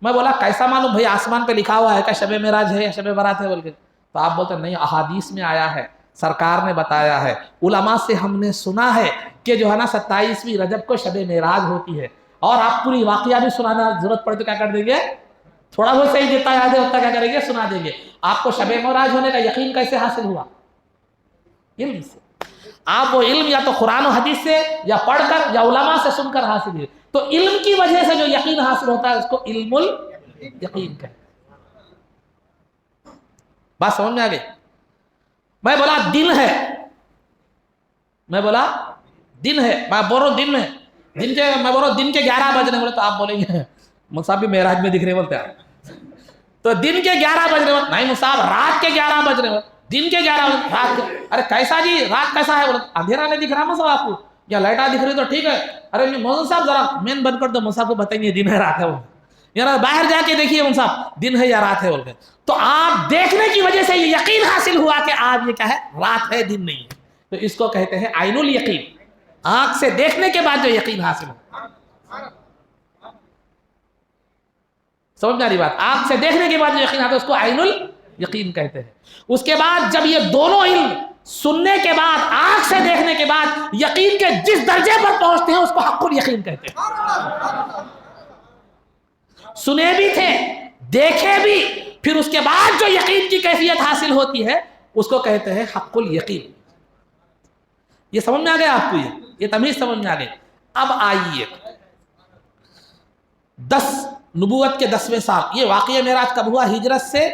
میں بولا کیسا معلوم بھائی، آسمان پہ لکھا ہوا ہے کہ شب معراج ہے یا شب برات ہے بول کے؟ تو آپ بولتے نہیں، احادیث میں آیا ہے، سرکار نے بتایا ہے، علماء سے ہم نے سنا ہے کہ جو ہے نا 27ویں رجب کو شب معراج ہوتی ہے۔ اور آپ پوری واقعہ بھی سنانا ضرورت پڑے تو کیا کر دیں گے؟ تھوڑا بہت صحیح جتنا یاد ہے اتنا کیا کریں گے؟ سنا دیں گے۔ آپ کو شب معراج ہونے کا یقین کیسے حاصل ہوا؟ علم سے۔ آپ وہ علم یا تو قرآن و حدیث سے، یا پڑھ کر، یا علماء سے سن کر حاصل ہوئے۔ تو علم کی وجہ سے جو یقین حاصل ہوتا ہے اس کو علم الیقین کہتے ہیں۔ بات سمجھ میں آ گئی؟ میں بولا دن ہے، میں بولا دن ہے، میں بول رہا ہوں دن میں، میں بول رہا ہوں دن کے 11 بج رہے ہیں، بولے تو آپ بولیں گے مصعب بھی معراج میں دکھ رہے بولتے ہیں، تو دن کے 11 بج رہے ہیں، نہیں مصعب رات کے 11 بج رہے ہیں، دن کے 11 بج رات کے، ارے کیسا جی رات کیسا ہے؟ بولے اندھیرا نہیں دکھ رہا مصعب آپ کو، یا لائٹاں دکھ رہی تو ٹھیک ہے، ارے مولانا صاحب ذرا مین بند کر دو، مصعب کو بتائیں گے دن ہے رات ہے، یا باہر جا کے دیکھیے مصعب دن ہے یا رات ہے بول کے۔ تو آپ دیکھنے کی وجہ سے یہ یقین حاصل ہوا کہ آج یہ کیا ہے؟ رات ہے، دن نہیں ہے۔ تو اس کو کہتے ہیں عین الیقین، آنکھ سے دیکھنے کے بعد جو یقین حاصل ہو. سمجھ میں آ رہی بات؟ آنکھ سے دیکھنے کے بعد جو یقین آتا ہے اس کو عین الیقین کہتے ہیں. اس کے بعد جب یہ دونوں علم سننے کے بعد، آنکھ سے دیکھنے کے بعد یقین کے جس درجے پر پہنچتے ہیں اس کو حق الیقین کہتے ہیں. سنے بھی تھے، دیکھے بھی، پھر اس کے بعد جو یقین کی کیفیت حاصل ہوتی ہے اس کو کہتے ہیں حق الیقین. یہ سمجھ میں آ گیا آپ کو؟ یہ تمیز سمجھ میں آ گئی. اب آئیے 10 کے 10ویں سال، یہ واقعہ معراج کب ہوا؟ ہجرت سے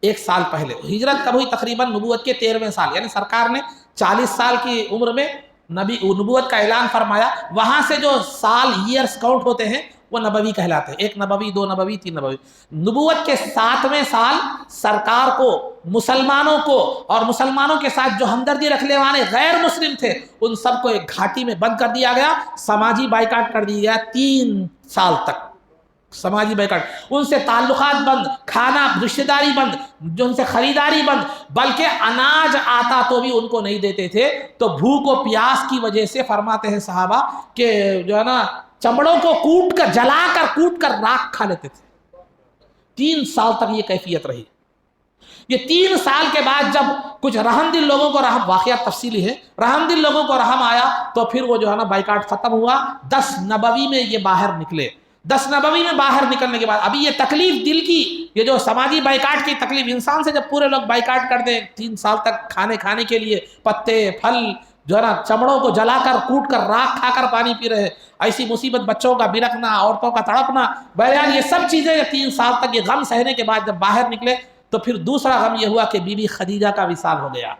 1 سال پہلے. ہجرت کب ہوئی؟ تقریباً نبوت کے 13ویں سال، یعنی سرکار نے 40 سال کی عمر میں نبوت کا اعلان فرمایا. وہاں سے جو سال، ایئرز کاؤنٹ ہوتے ہیں وہ نبوی کہلاتے ہیں. 1 نبوی، 2 نبوی، 3 نبوی. نبوت کے 7ویں سال سرکار کو مسلمانوں کو اور مسلمانوں کے ساتھ جو ہمدردی رکھنے والے غیر مسلم تھے ان سب کو ایک گھاٹی میں بند کر دیا گیا. سماجی بائیکاٹ کر دیا گیا 3 سال تک. سماجی بائیکاٹ، ان سے تعلقات بند، کھانا رشتہ داری بند، جو ان سے خریداری بند، بلکہ اناج آتا تو بھی ان کو نہیں دیتے تھے. تو بھوک و پیاس کی وجہ سے فرماتے ہیں صحابہ کہ جو ہے نا چمڑوں کو کوٹ کر راکھ کھا لیتے تھے. 3 سال تک یہ کیفیت رہی. یہ 3 سال کے بعد جب کچھ رحم دل لوگوں کو رحم، واقعات تفصیلی ہے، رحم دل لوگوں کو رحم آیا تو پھر وہ جو ہے نا بائیکاٹ ختم ہوا. 10 نبوی میں یہ باہر نکلے. 10 نبوی میں باہر نکلنے کے بعد ابھی یہ تکلیف دل کی، یہ جو سماجی بائیکاٹ کی تکلیف، انسان سے جب پورے لوگ بائیکاٹ کر دیں 3 سال تک کھانے کے لیے، پتے پھل جو ہے نا چمڑوں کو جلا کر کوٹ کر راکھ کھا کر پانی پی رہے، ایسی مصیبت، بچوں کا بلکنا، عورتوں کا تڑپنا، بہرحال یہ سب چیزیں 3 سال تک یہ غم سہنے کے بعد جب باہر نکلے تو پھر دوسرا غم یہ ہوا کہ بی بی خدیجہ کا وصال ہو گیا،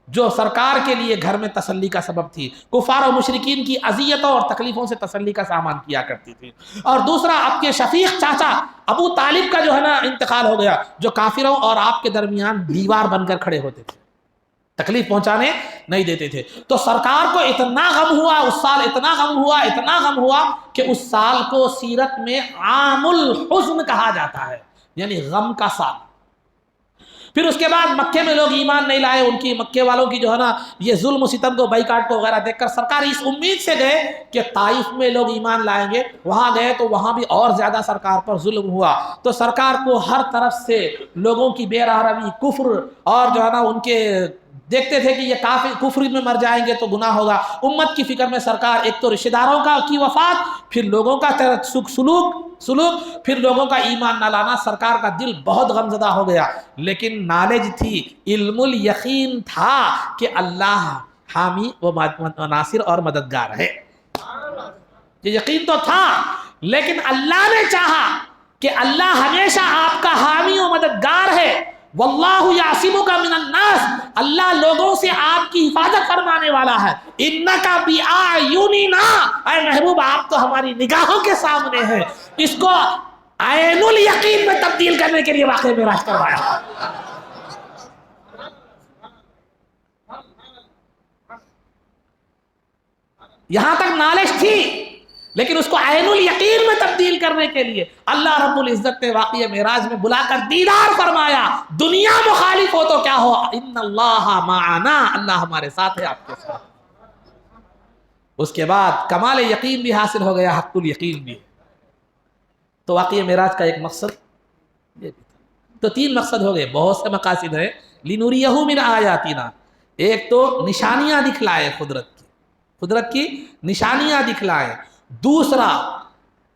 جو سرکار کے لیے گھر میں تسلی کا سبب تھی، کفار و مشرکین کی اذیتوں اور تکلیفوں سے تسلی کا سامان کیا کرتی تھی. اور دوسرا آپ کے شفیق چاچا ابو طالب کا جو ہے نا انتقال ہو گیا، جو کافروں اور آپ کے درمیان دیوار بن کر کھڑے ہوتے تھے، تکلیف پہنچانے نہیں دیتے تھے. تو سرکار کو اتنا غم ہوا اس سال، اتنا غم ہوا کہ اس سال کو سیرت میں عام الحزن کہا جاتا ہے، یعنی غم کا سال. پھر اس کے بعد مکے میں لوگ ایمان نہیں لائے، ان کی مکے والوں کی جو ہے نا یہ ظلم و ستم کو، بائیکاٹ کو وغیرہ دیکھ کر سرکار اس امید سے گئے کہ طائف میں لوگ ایمان لائیں گے. وہاں گئے تو وہاں بھی اور زیادہ سرکار پر ظلم ہوا. تو سرکار کو ہر طرف سے لوگوں کی بے رحمی، کفر، اور جو ہے نا ان کے دیکھتے تھے کہ یہ کافر کفر میں مر جائیں گے تو گناہ ہوگا. امت کی فکر میں سرکار ایک تو رشتہ داروں کی وفات، پھر لوگوں کا سلوک، پھر لوگوں کا ایمان نہ لانا. سرکار کا دل بہت غمزدہ ہو گیا، لیکن نالج تھی، علم الیقین تھا کہ اللہ حامی و ناصر اور مددگار ہے. یہ یقین تو تھا، لیکن اللہ نے چاہا کہ اللہ ہمیشہ آپ کا حامی و مددگار ہے. واللہ یعصمک من الناس، اللہ لوگوں سے آپ کی حفاظت فرمانے والا ہے. انک باعیننا، اے محبوب آپ تو ہماری نگاہوں کے سامنے ہے. اس کو عین الیقین میں تبدیل کرنے کے لیے واقعہ معراج کروایا. یہاں تک نالج تھی، لیکن اس کو عین الیقین میں تبدیل کرنے کے لیے اللہ رب العزت نے واقعہ معراج میں بلا کر دیدار فرمایا. دنیا مخالف ہو تو کیا ہو، ان اللہ معنا، اللہ ہمارے ساتھ ہے، آپ کے ساتھ. اس کے بعد کمال یقین بھی حاصل ہو گیا، حق الیقین بھی. تو واقعہ معراج کا ایک مقصد یہ بھی تھا. تو 3 مقصد ہو گئے، بہت سے مقاصد ہیں. لنوریہ من آیاتنا، ایک تو نشانیاں دکھلائے، قدرت کی نشانیاں دکھلائے. دوسرا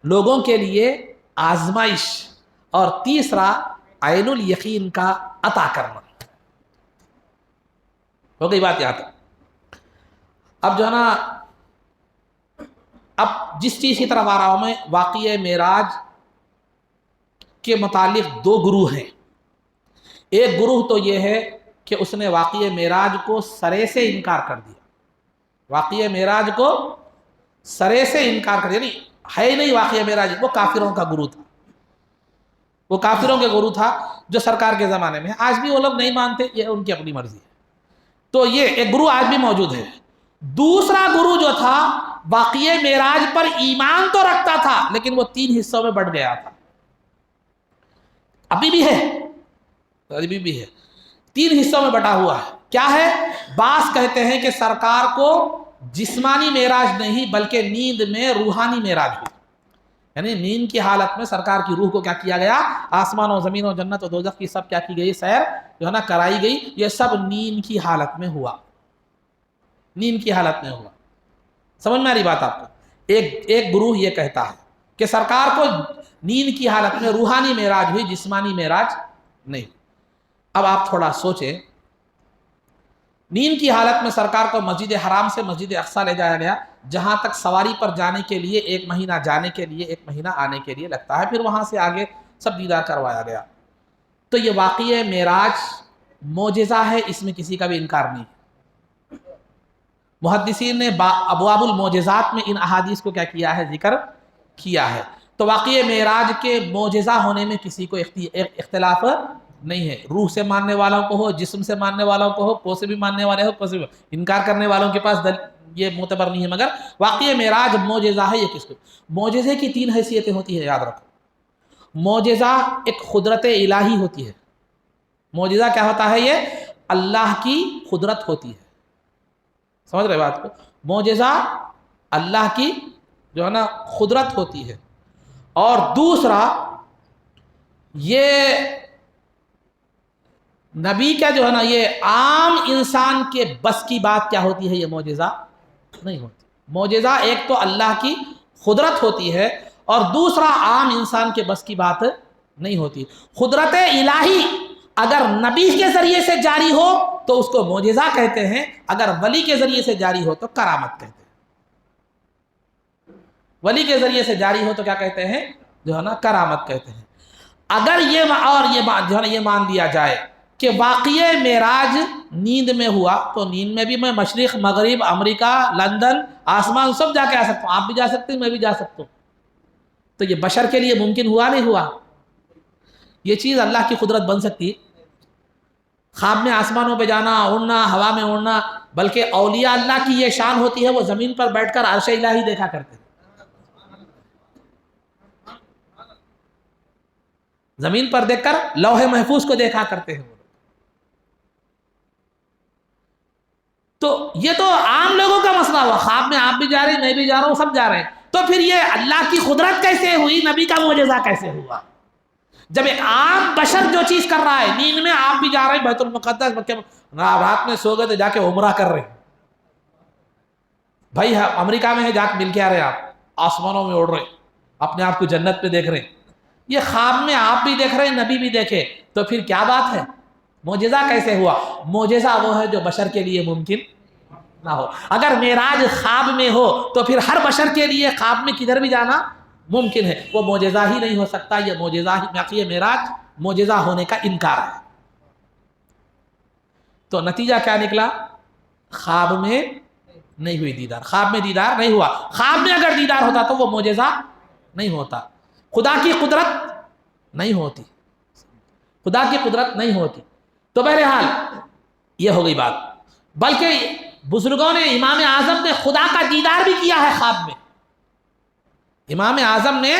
لوگوں کے لیے آزمائش، اور تیسرا عین الیقین کا عطا کرنا. ہو گئی بات یہاں تک. اب جو ہے نا، اب جس چیز کی طرف آ رہا ہوں میں، واقعہ معراج کے متعلق 2 گروہ ہیں. ایک گروہ تو یہ ہے کہ اس نے واقعہ معراج کو سرے سے انکار کر دیا، واقعہ معراج کو سرے سے انکار کر دیا، یعنی ہے ہی نہیں واقعہ معراج. وہ کافروں کا گروہ تھا، وہ کافروں کے گروہ تھا جو سرکار کے زمانے میں. آج بھی وہ لوگ نہیں مانتے، یہ ان کی اپنی مرضی ہے. تو یہ ایک گروہ آج بھی موجود ہے. دوسرا گروہ جو تھا واقعہ معراج پر ایمان تو رکھتا تھا، لیکن وہ 3 حصوں میں بٹ گیا تھا. ابھی بھی ہے. تین حصوں میں بٹا ہوا ہے. کیا ہے؟ بعض کہتے ہیں کہ سرکار کو جسمانی معراج نہیں بلکہ نیند میں روحانی معراج ہوئی، یعنی نیند کی حالت میں سرکار کی روح کو کیا کیا گیا، آسمان و زمین و جنت و دوزخ کی سب کیا کی گئی، سیر جو ہے نا کرائی گئی. یہ سب نیند کی حالت میں ہوا، نیند کی حالت میں ہوا. سمجھ میں آ رہی بات آپ کو؟ ایک گروہ یہ کہتا ہے کہ سرکار کو نیند کی حالت میں روحانی معراج ہوئی، جسمانی معراج نہیں. اب آپ تھوڑا سوچیں، نیند کی حالت میں سرکار کو مسجد حرام سے مسجد اقصیٰ لے جایا گیا، جہاں تک سواری پر جانے کے لیے 1 مہینہ جانے کے لیے 1 مہینہ آنے کے لیے لگتا ہے، پھر وہاں سے آگے سب دیدار کروایا گیا. تو یہ واقعہ معراج معجزہ ہے، اس میں کسی کا بھی انکار نہیں. محدثین نے ابواب المعجزات میں ان احادیث کو کیا کیا ہے، ذکر کیا ہے. تو واقعہ معراج کے معجزہ ہونے میں کسی کو اختلاف نہیں ہے. روح سے ماننے والوں کو ہو، جسم سے ماننے والوں کو ہو، کو سے بھی ماننے والے ہو، کو سے بھی. انکار کرنے والوں کے پاس یہ معتبر نہیں ہے. مگر واقعہ معراج معجزہ ہے. یہ کس کو؟ معجزے کی 3 حیثیتیں ہوتی ہیں، یاد رکھو. معجزہ ایک قدرت الہی ہوتی ہے. معجزہ کیا ہوتا ہے؟ یہ اللہ کی قدرت ہوتی ہے. سمجھ رہے بات کو؟ معجزہ اللہ کی جو ہے نا قدرت ہوتی ہے. اور دوسرا یہ نبی کا جو ہے نا یہ عام انسان کے بس کی بات کیا ہوتی ہے، یہ معجزہ نہیں ہوتی. معجزہ ایک تو اللہ کی قدرت ہوتی ہے اور دوسرا عام انسان کے بس کی بات نہیں ہوتی. قدرت الہی اگر نبی کے ذریعے سے جاری ہو تو اس کو معجزہ کہتے ہیں، اگر ولی کے ذریعے سے جاری ہو تو کرامت کہتے ہیں. ولی کے ذریعے سے جاری ہو تو کیا کہتے ہیں، جو ہے نا کرامت کہتے ہیں. اگر یہ اور یہ بات جو ہے نا یہ مان لیا جائے کہ واقعہ معراج نیند میں ہوا، تو نیند میں بھی میں مشرق مغرب امریکہ لندن آسمان سب جا کے آ سکتا ہوں. آپ بھی جا سکتے ہیں، میں بھی جا سکتا ہوں. تو یہ بشر کے لیے ممکن ہوا نہیں ہوا؟ یہ چیز اللہ کی قدرت بن سکتی ہے. خواب میں آسمانوں پہ جانا، اڑنا، ہوا میں اڑنا. بلکہ اولیاء اللہ کی یہ شان ہوتی ہے، وہ زمین پر بیٹھ کر عرش الہی دیکھا کرتے ہیں. زمین پر دیکھ کر لوح محفوظ کو دیکھا کرتے ہیں. تو یہ تو عام لوگوں کا مسئلہ ہوا. خواب میں آپ بھی جا رہے ہیں، میں بھی جا رہا ہوں، سب جا رہے ہیں. تو پھر یہ اللہ کی قدرت کیسے ہوئی، نبی کا معجزہ کیسے ہوا؟ جب ایک عام بشر جو چیز کر رہا ہے، نیند میں آپ بھی جا رہے ہیں بیت المقدس، رات میں سو گئے تو جا کے عمرہ کر رہے ہیں. بھائی امریکہ میں ہے، جا کے مل کے آ رہے ہیں، آپ آسمانوں میں اڑ رہے ہیں، اپنے آپ کو جنت پہ دیکھ رہے ہیں. یہ خواب میں آپ بھی دیکھ رہے ہیں، نبی بھی دیکھے، تو پھر کیا بات ہے؟ معجزہ کیسے ہوا؟ معجزہ وہ ہے جو بشر کے لیے ممکن نہ ہو. اگر معراج خواب میں ہو تو پھر ہر بشر کے لیے خواب میں کدھر بھی جانا ممکن ہے. وہ معجزہ ہی نہیں ہو سکتا. یہ معجزہ ہی، باقی معراج معجزہ ہونے کا انکار ہے. تو نتیجہ کیا نکلا؟ خواب میں نہیں ہوئی دیدار. خواب میں دیدار نہیں ہوا. خواب میں اگر دیدار ہوتا تو وہ معجزہ نہیں ہوتا. خدا کی قدرت نہیں ہوتی، خدا کی قدرت نہیں ہوتی. تو بہرحال یہ ہو گئی بات. بلکہ بزرگوں نے، امام اعظم نے خدا کا دیدار بھی کیا ہے خواب میں. امام اعظم نے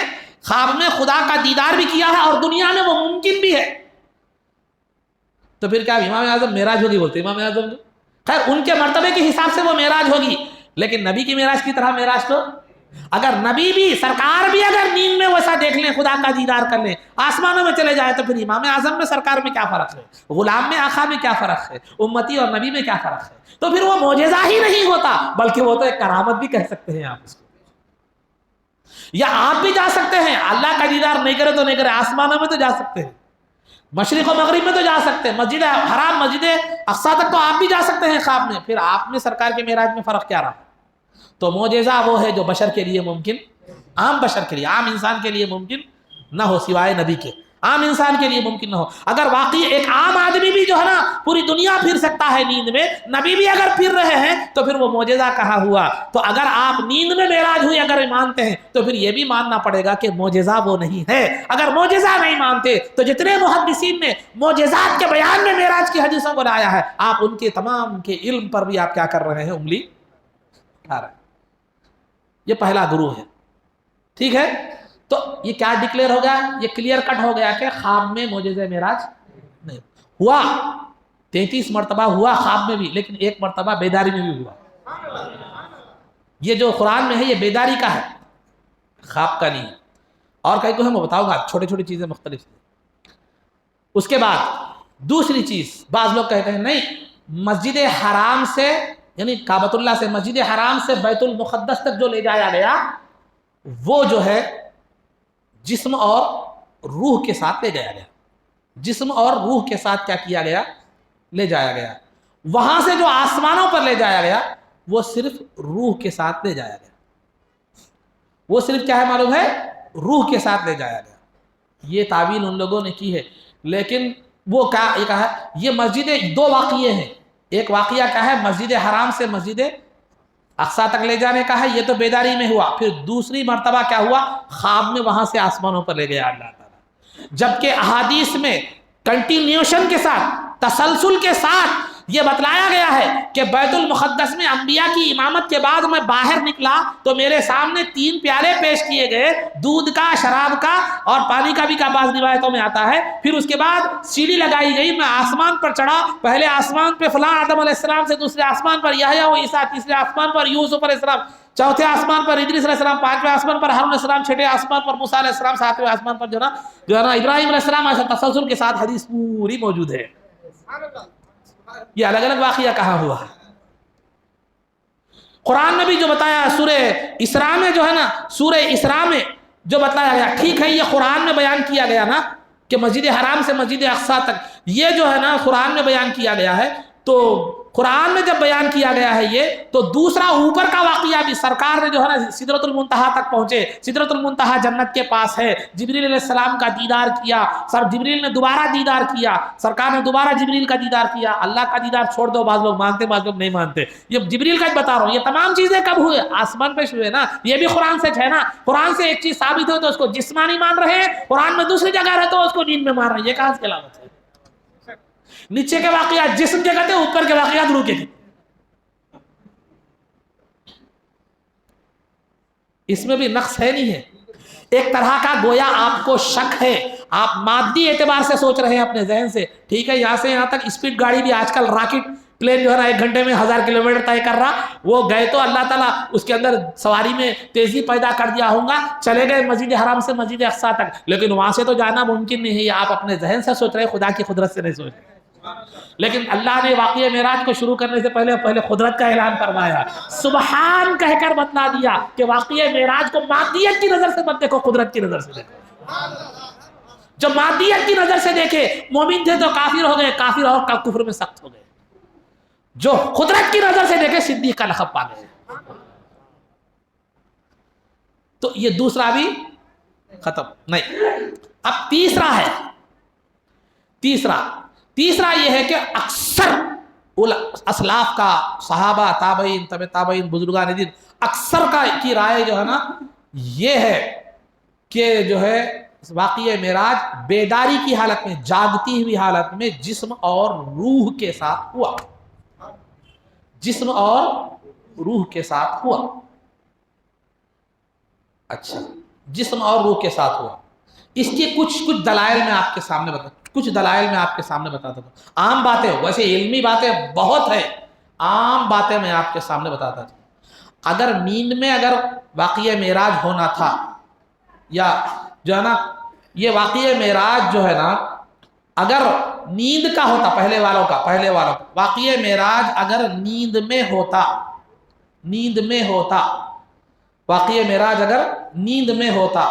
خواب میں خدا کا دیدار بھی کیا ہے، اور دنیا میں وہ ممکن بھی ہے. تو پھر کیا امام اعظم معراج ہوگی بولتے امام اعظم کو؟ خیر ان کے مرتبے کے حساب سے وہ معراج ہوگی، لیکن نبی کی معراج کی طرح معراج تو اگر نبی بھی، سرکار بھی اگر نیند میں ویسا دیکھ لیں، خدا کا دیدار کر لیں، آسمانوں میں چلے جائے، تو پھر امام اعظم میں سرکار میں کیا فرق ہے؟ غلام میں آقا میں کیا فرق ہے؟ امتی اور نبی میں کیا فرق ہے؟ تو پھر وہ معجزہ ہی نہیں ہوتا، بلکہ وہ تو ایک کرامت بھی کہہ سکتے ہیں آپ اس کو. یا آپ بھی جا سکتے ہیں، اللہ کا دیدار نہیں کرے تو نہیں کرے، آسمانوں میں تو جا سکتے ہیں، مشرق و مغرب میں تو جا سکتے ہیں، مسجد حرام مسجد اقصیٰ تک تو آپ بھی جا سکتے ہیں خواب میں. پھر آپ میں سرکار کے معراج میں فرق کیا رہا؟ تو معجزہ وہ ہے جو بشر کے لیے ممکن، عام بشر کے لیے، عام انسان کے لیے ممکن نہ ہو، سوائے نبی کے. عام انسان کے لیے ممکن نہ ہو. اگر واقعی ایک عام آدمی بھی جو ہے نا پوری دنیا پھر سکتا ہے نیند میں، نبی بھی اگر پھر رہے ہیں، تو پھر وہ معجزہ کہاں ہوا؟ تو اگر آپ نیند میں معراج ہوئی اگر مانتے ہیں تو پھر یہ بھی ماننا پڑے گا کہ معجزہ وہ نہیں ہے. اگر معجزہ نہیں مانتے تو جتنے محدثین نے معجزات کے بیان میں معراج کی حدیثوں کو لایا ہے، آپ ان کے تمام کے علم پر بھی آپ کیا کر رہے ہیں؟ انگلی اٹھا رہے ہیں. یہ پہلا گروہ ہے. ٹھیک ہے، تو یہ کیا ڈکلیئر ہو گیا؟ یہ کلیئر کٹ ہو گیا کہ خواب میں معجزہ معراج نہیں ہوا. 33 مرتبہ ہوا خواب میں بھی، لیکن ایک مرتبہ بیداری میں بھی ہوا۔ یہ جو قرآن میں ہے یہ بیداری کا ہے، خواب کا نہیں ہے۔ اور کہیں کو میں بتاؤں گا، چھوٹی چھوٹی چیزیں مختلف ہیں۔ اس کے بعد دوسری چیز، بعض لوگ کہتے ہیں نہیں، مسجد حرام سے یعنی کعبۃ اللہ سے مسجد حرام سے بیت المقدس تک جو لے جایا گیا وہ جو ہے جسم اور روح کے ساتھ لے جایا گیا۔ جسم اور روح کے ساتھ کیا کیا گیا؟ لے جایا گیا۔ وہاں سے جو آسمانوں پر لے جایا گیا وہ صرف روح کے ساتھ لے جایا گیا۔ وہ صرف کیا ہے معلوم ہے؟ روح کے ساتھ لے جایا گیا۔ یہ تعویل ان لوگوں نے کی ہے، لیکن وہ کہا ہے یہ مسجد دو واقعے ہیں۔ ایک واقعہ کیا ہے؟ مسجد حرام سے مسجد اقصیٰ تک لے جانے کا ہے، یہ تو بیداری میں ہوا۔ پھر دوسری مرتبہ کیا ہوا؟ خواب میں وہاں سے آسمانوں پر لے گیا اللہ تعالیٰ۔ جبکہ احادیث میں کنٹینیوشن کے ساتھ، تسلسل کے ساتھ یہ بتلایا گیا ہے کہ بیت المقدس میں انبیاء کی امامت کے بعد میں باہر نکلا تو میرے سامنے 3 پیالے پیش کیے گئے، دودھ کا، شراب کا اور پانی کا بھی، کا بعض روایتوں میں آتا ہے۔ پھر اس کے بعد سیڑھی لگائی گئی، میں آسمان پر چڑھا، پہلے آسمان پہ فلاں آدم علیہ السلام سے، دوسرے آسمان پر یحییٰ و عیسیٰ، تیسرے آسمان پر یوسف علیہ السلام، چوتھے آسمان پر ادریس علیہ السلام، پانچویں آسمان پر ہارون علیہ السلام، چھٹے آسمان پر موسیٰ علیہ السلام، ساتویں آسمان پر جو ہے نا ابراہیم علیہ السلام۔ ایسا تسلسل کے ساتھ حدیث پوری موجود ہے۔ یہ الگ الگ واقعہ کہاں ہوا ہے؟ قرآن میں بھی جو بتایا سورہ اسراء میں جو ہے نا، سورہ اسراء میں جو بتایا گیا، ٹھیک ہے یہ قرآن میں بیان کیا گیا نا کہ مسجد حرام سے مسجد اقصیٰ تک، یہ جو ہے نا قرآن میں بیان کیا گیا ہے۔ تو قرآن میں جب بیان کیا گیا ہے یہ، تو دوسرا اوپر کا واقعہ بھی سرکار نے جو ہے نا سدرۃ المنتہا تک پہنچے۔ سدرۃ المنتہا جنت کے پاس ہے، جبریل علیہ السلام کا دیدار کیا، جبریل نے دوبارہ دیدار کیا، سرکار نے دوبارہ جبریل کا دیدار کیا۔ اللہ کا دیدار چھوڑ دو، بعض لوگ مانتے بعض لوگ نہیں مانتے، یہ جبریل کا بتا رہا ہوں۔ یہ تمام چیزیں کب ہوئے؟ آسمان پہ ہوئے نا۔ یہ بھی قرآن سے ہے نا، قرآن سے ایک چیز ثابت ہو تو اس کو جسمانی مان رہے ہیں، قرآن میں دوسری جگہ رہے تو اس کو نیند میں مان رہے ہیں۔ یہ کہاں سے علامت ہے؟ نیچے کے واقعات جسم کے کہتے ہیں، اوپر کے واقعات روح کے کہتے ہیں۔ اس میں بھی نقص ہے نہیں ہے؟ ایک طرح کا گویا آپ کو شک ہے، آپ مادی اعتبار سے سوچ رہے ہیں اپنے ذہن سے، ٹھیک ہے، یہاں سے یہاں تک اسپیڈ گاڑی بھی آج کل راکٹ پلین جو ہے نا 1 گھنٹے میں 1000 کلومیٹر طے کر رہا، وہ گئے تو اللہ تعالیٰ اس کے اندر سواری میں تیزی پیدا کر دیا ہوگا، چلے گئے مسجد حرام سے مسجد اقصیٰ تک، لیکن وہاں سے تو جانا ممکن نہیں ہے۔ یہ آپ اپنے ذہن سے سوچ رہے ہیں، خدا کی قدرت سے نہیں سوچ رہے۔ لیکن اللہ نے واقعہ معراج کو شروع کرنے سے پہلے قدرت کا اعلان فرمایا، سبحان کہہ کر بتلا دیا کہ واقعہ معراج کو مادیت کی نظر سے مت دیکھو، قدرت کی نظر سے دیکھو۔ جو مادیت کی نظر سے دیکھے مومن تھے تو کافر ہو گئے، کافر اور کفر میں سخت ہو گئے۔ جو قدرت کی نظر سے دیکھے صدیق کا لقب پا گئے۔ تو یہ دوسرا بھی ختم نہیں۔ اب تیسرا ہے، تیسرا یہ ہے کہ اکثر اسلاف کا، صحابہ، تابعین، تبع تابعین، بزرگان دین، اکثر کی رائے جو ہے نا یہ ہے کہ جو ہے واقعہ معراج بیداری کی حالت میں، جاگتی ہوئی حالت میں جسم اور روح کے ساتھ ہوا۔ جسم اور روح کے ساتھ ہوا۔ اچھا، جسم اور روح کے ساتھ ہوا۔ اس کے کچھ دلائل میں آپ کے سامنے بتاتا ہوں۔ عام باتیں، ویسے علمی باتیں بہت ہیں، عام باتیں میں آپ کے سامنے بتاتا ہوں۔ اگر نیند میں اگر واقعہ معراج ہونا تھا، یا جو ہے نا یہ واقعہ معراج جو ہے نا اگر نیند کا ہوتا، پہلے والوں کا واقعہ معراج اگر نیند میں ہوتا، واقعہ معراج اگر نیند میں ہوتا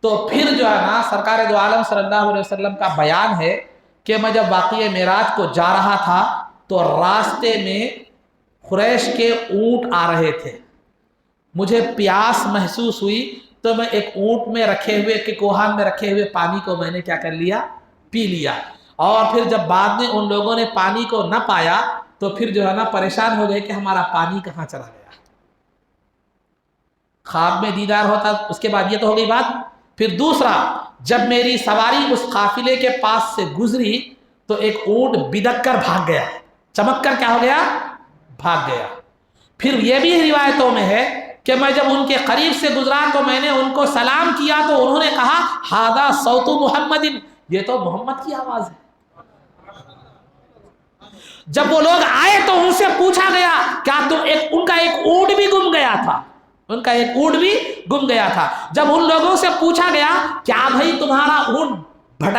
تو پھر جو ہے نا سرکار دو عالم صلی اللہ علیہ وسلم کا بیان ہے کہ میں جب واقعہ معراج کو جا رہا تھا تو راستے میں قریش کے اونٹ آ رہے تھے، مجھے پیاس محسوس ہوئی تو میں ایک اونٹ میں رکھے ہوئے کہ کوہان میں رکھے ہوئے پانی کو میں نے کیا کر لیا؟ پی لیا۔ اور پھر جب بعد میں ان لوگوں نے پانی کو نہ پایا تو پھر جو ہے نا پریشان ہو گئے کہ ہمارا پانی کہاں چلا گیا۔ خواب میں دیدار ہوتا، اس کے بعد یہ تو ہو گئی بات۔ پھر دوسرا، جب میری سواری اس قافلے کے پاس سے گزری تو ایک اونٹ بدک کر بھاگ گیا، چمک کر کیا ہو گیا؟ بھاگ گیا۔ پھر یہ بھی روایتوں میں ہے کہ میں جب ان کے قریب سے گزرا تو میں نے ان کو سلام کیا تو انہوں نے کہا ھذا صوت محمد، یہ تو محمد کی آواز ہے۔ جب وہ لوگ آئے تو ان سے پوچھا گیا کیا ان کا ایک اونٹ بھی گم گیا تھا، ان کا ایک اونٹ بھی گم گیا تھا۔ جب ان لوگوں سے پوچھا گیا کیا بھائی تمہارا اونٹ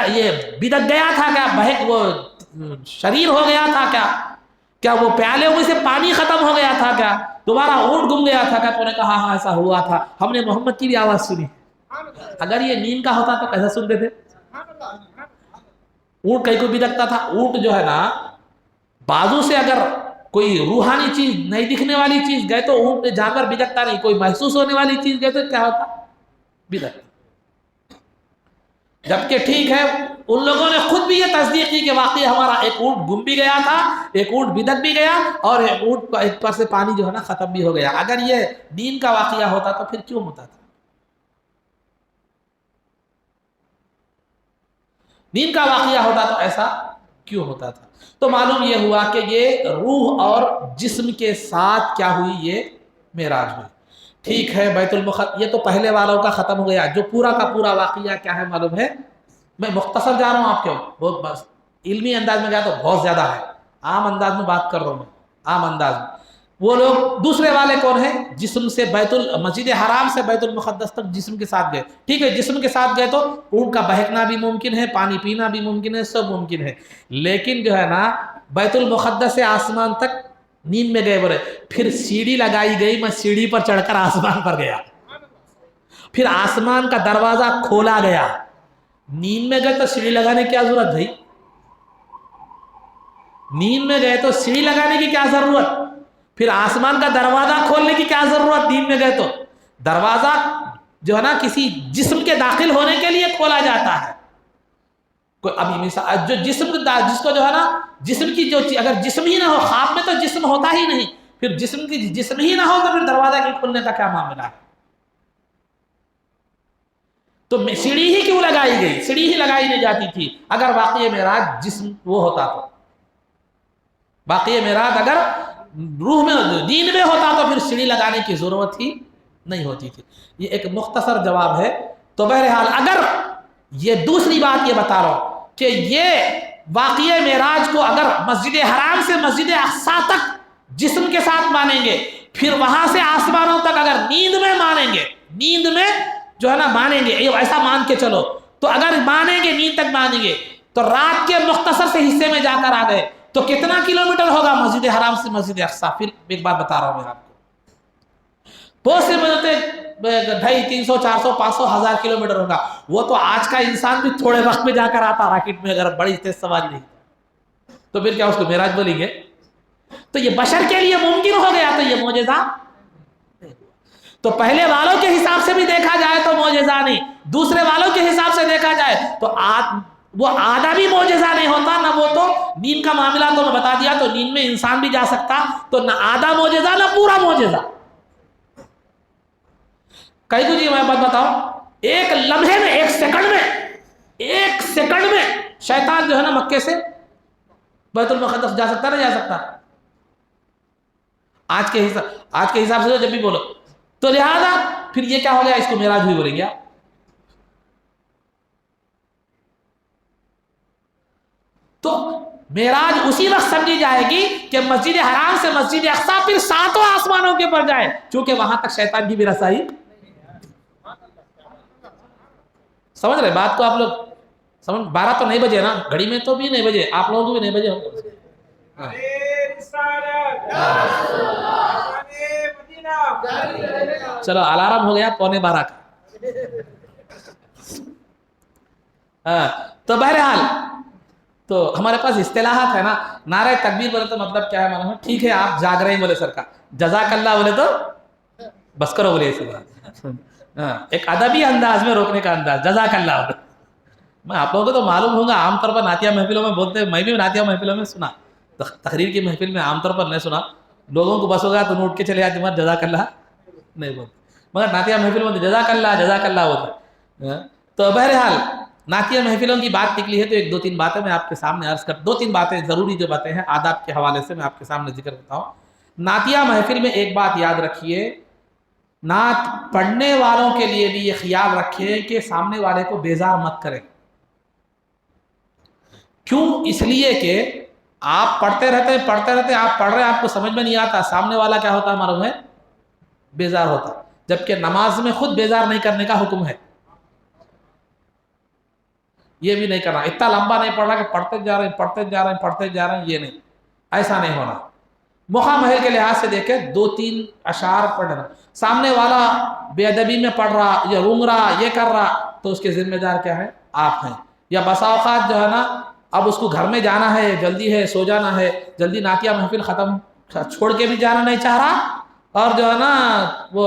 یہ بدک گیا تھا کیا، بہک وہ شریر ہو گیا تھا کیا وہ پیالے میں سے پانی ختم ہو گیا تھا کیا، تمہارا اونٹ گم گیا تھا کیا، تو نے کہا ہاں ایسا ہوا تھا، ہم نے محمد کی بھی آواز سنی۔ اگر یہ نیند کا ہوتا تو کیسے سنتے تھے؟ اونٹ کہیں کو بدکتا تھا، اونٹ جو ہے نا بازو سے اگر کوئی روحانی چیز نہیں دکھنے والی چیز گئے تو اونٹ جانور بدکتا نہیں، کوئی محسوس ہونے والی چیز گئے تو کیا ہوتا؟ بدکتا۔ جبکہ ٹھیک ہے ان لوگوں نے خود بھی یہ تصدیق کی کہ واقعی ہمارا ایک اونٹ گم بھی گیا تھا، ایک اونٹ بدک بھی گیا، اور اونٹ ایک پر سے پانی جو ہے نا ختم بھی ہو گیا۔ اگر یہ نیند کا واقعہ ہوتا تو پھر کیوں ہوتا تھا؟ نیند کا واقعہ ہوتا تو ایسا کیوں ہوتا تھا؟ تو معلوم یہ ہوا کہ یہ روح اور جسم کے ساتھ کیا ہوئی، یہ معراج ہوئی۔ ٹھیک ہے بیت المقدس، یہ تو پہلے والوں کا ختم ہو گیا، جو پورا کا پورا واقعہ کیا ہے معلوم ہے؟ میں مختصر جا رہا ہوں آپ کے، بہت بس علمی انداز میں گیا تو بہت زیادہ ہے، عام انداز میں بات کر رہا ہوں میں، عام انداز میں۔ وہ لوگ دوسرے والے کون ہیں؟ جسم سے مسجد حرام سے بیت المقدس تک جسم کے ساتھ گئے، ٹھیک ہے جسم کے ساتھ گئے تو اونٹ کا بہکنا بھی ممکن ہے، پانی پینا بھی ممکن ہے، سب ممکن ہے، لیکن جو ہے نا بیت المقدس سے آسمان تک نیند میں گئے بولے، پھر سیڑھی لگائی گئی، میں سیڑھی پر چڑھ کر آسمان پر گیا، پھر آسمان کا دروازہ کھولا گیا۔ نیند میں گئے تو سیڑھی لگانے کی کیا ضرورت بھائی؟ نیند میں گئے تو سیڑھی لگانے کی کیا ضرورت؟ پھر آسمان کا دروازہ کھولنے کی کیا ضرورت؟ نیند میں گئے تو دروازہ جو ہے نا کسی جسم کے داخل ہونے کے لیے کھولا جاتا ہے۔ ابھی مثال جو جس کو جو ہے نا جسم کی جو چیز، اگر جسم ہی نہ ہو، خواب میں تو جسم ہوتا ہی نہیں، پھر جسم ہی نہ ہو تو پھر دروازہ کے کھولنے کا کیا معاملہ ہے؟ تو سیڑھی ہی کیوں لگائی گئی؟ سیڑھی ہی لگائی نہیں جاتی تھی اگر واقعی معراج جسم وہ ہوتا تو، واقعی معراج اگر روح میں دین میں ہوتا تو پھر سیڑھی لگانے کی ضرورت ہی نہیں ہوتی تھی۔ یہ ایک مختصر جواب ہے۔ تو بہرحال اگر یہ دوسری بات یہ بتا رہا ہوں کہ یہ واقعی معراج کو اگر مسجد حرام سے مسجد اقصی تک جسم کے ساتھ مانیں گے، پھر وہاں سے آسمانوں تک اگر نیند میں مانیں گے، نیند میں جو ہے نا مانیں گے، ایسا مان کے چلو، تو اگر مانیں گے نیند تک مانیں گے تو رات کے مختصر سے حصے میں جا کر آ گئے تو کتنا کلومیٹر ہوگا مسجد حرام سے مسجد اقصی؟ پھر ایک بات بتا رہا ہوں میں آپ کو، بہت سے مدتے 250 300 400 500 1000 کلومیٹر ہوگا۔ وہ تو آج کا انسان بھی تھوڑے وقت میں جا کر آتا راکٹ میں، اگر بڑی تیز سواری نہیں تو پھر کیا اس کو معراج بولیں گے؟ تو یہ بشر کے لیے ممکن ہو گیا تو یہ معجزہ، تو پہلے والوں کے حساب سے بھی دیکھا جائے تو معجزہ نہیں، دوسرے والوں کے حساب سے دیکھا جائے تو وہ آدھا بھی معجزہ نہیں ہوتا نہ۔ وہ تو نیند کا معاملہ تو میں بتا دیا، تو نیند میں انسان بھی جا سکتا، تو نہ آدھا معجزہ نہ پورا معجزہ۔ کئی کو جی میں بات بتاؤں، ایک لمحے میں، ایک سیکنڈ میں شیطان جو ہے نا مکے سے بیت المقدس جا سکتا نہ جا سکتا؟ آج کے حساب سے جب بھی بولو تو لہذا پھر یہ کیا ہو گیا؟ اس کو معراج ہوئی بولیں گے۔ تو معراج اسی وقت سمجھی جائے گی کہ مسجد حرام سے مسجد اقصی پھر 7 آسمانوں کے پر جائے، چونکہ وہاں تک شیطان کی بھی رسائی۔ سمجھ رہے بات کو آپ لوگ؟ سمجھ 12 تو نہیں بجے نا گھڑی میں، تو بھی نہیں بجے، آپ لوگوں کو بھی نہیں بجے ہوں۔ چلو الارم ہو گیا 11:15 کا۔ تو بہرحال تو ہمارے پاس اصطلاحات ہے نا، نعرہ تکبیر بولے تو مطلب کیا ہے معلوم ہے؟ ٹھیک ہے آپ جاگ رہے ہیں بولے سرکار، جزاک اللہ بولے تو بس کرو بولے، ایسی بات ایک ادبی انداز میں روکنے کا انداز، جزاک اللہ بولے۔ میں آپ لوگوں کو تو معلوم ہوگا، عام طور پر نعتیہ محفلوں میں بولتے ہیں، میں بھی نعتیہ محفلوں میں سنا، تقریر کی محفل میں عام طور پر نہیں سنا، لوگوں کو بس ہوگا تو اٹھ کے چلے جاتے، مگر جزاک اللہ نہیں بولتے، مگر نعتیہ محفل میں جزاک اللہ ہوتا ہے۔ تو بہرحال نعتیہ محفلوں کی بات نکلی ہے تو ایک 2-3 باتیں میں آپ کے سامنے عرض کر، 2-3 باتیں ضروری جو باتیں ہیں آداب کے حوالے سے میں آپ کے سامنے ذکر کرتا ہوں۔ نعتیہ محفل میں ایک بات یاد رکھیے، نعت پڑھنے والوں کے لیے بھی یہ خیال رکھیں کہ سامنے والے کو بیزار مت کریں۔ کیوں؟ اس لیے کہ آپ پڑھتے رہتے ہیں، آپ پڑھ رہے ہیں، آپ کو سمجھ میں نہیں آتا، سامنے والا کیا ہوتا ہے معلوم ہے؟ بیزار ہوتا، جبکہ نماز میں خود بیزار نہیں کرنے کا حکم ہے. یہ بھی نہیں کرنا، اتنا لمبا نہیں پڑھ رہا کہ پڑھتے جا رہے ہیں، یہ نہیں، ایسا نہیں ہونا. مخا محل کے لحاظ سے دیکھیں 2-3 اشعار پڑھنا، سامنے والا بے ادبی میں پڑھ رہا یا رونگ رہا یہ کر رہا تو اس کے ذمہ دار کیا ہے؟ آپ ہیں. یا بسا اوقات جو ہے نا اب اس کو گھر میں جانا ہے، جلدی ہے، سو جانا ہے، جلدی نعتیہ محفل ختم چھوڑ کے بھی جانا نہیں چاہ رہا، اور جو ہے نا وہ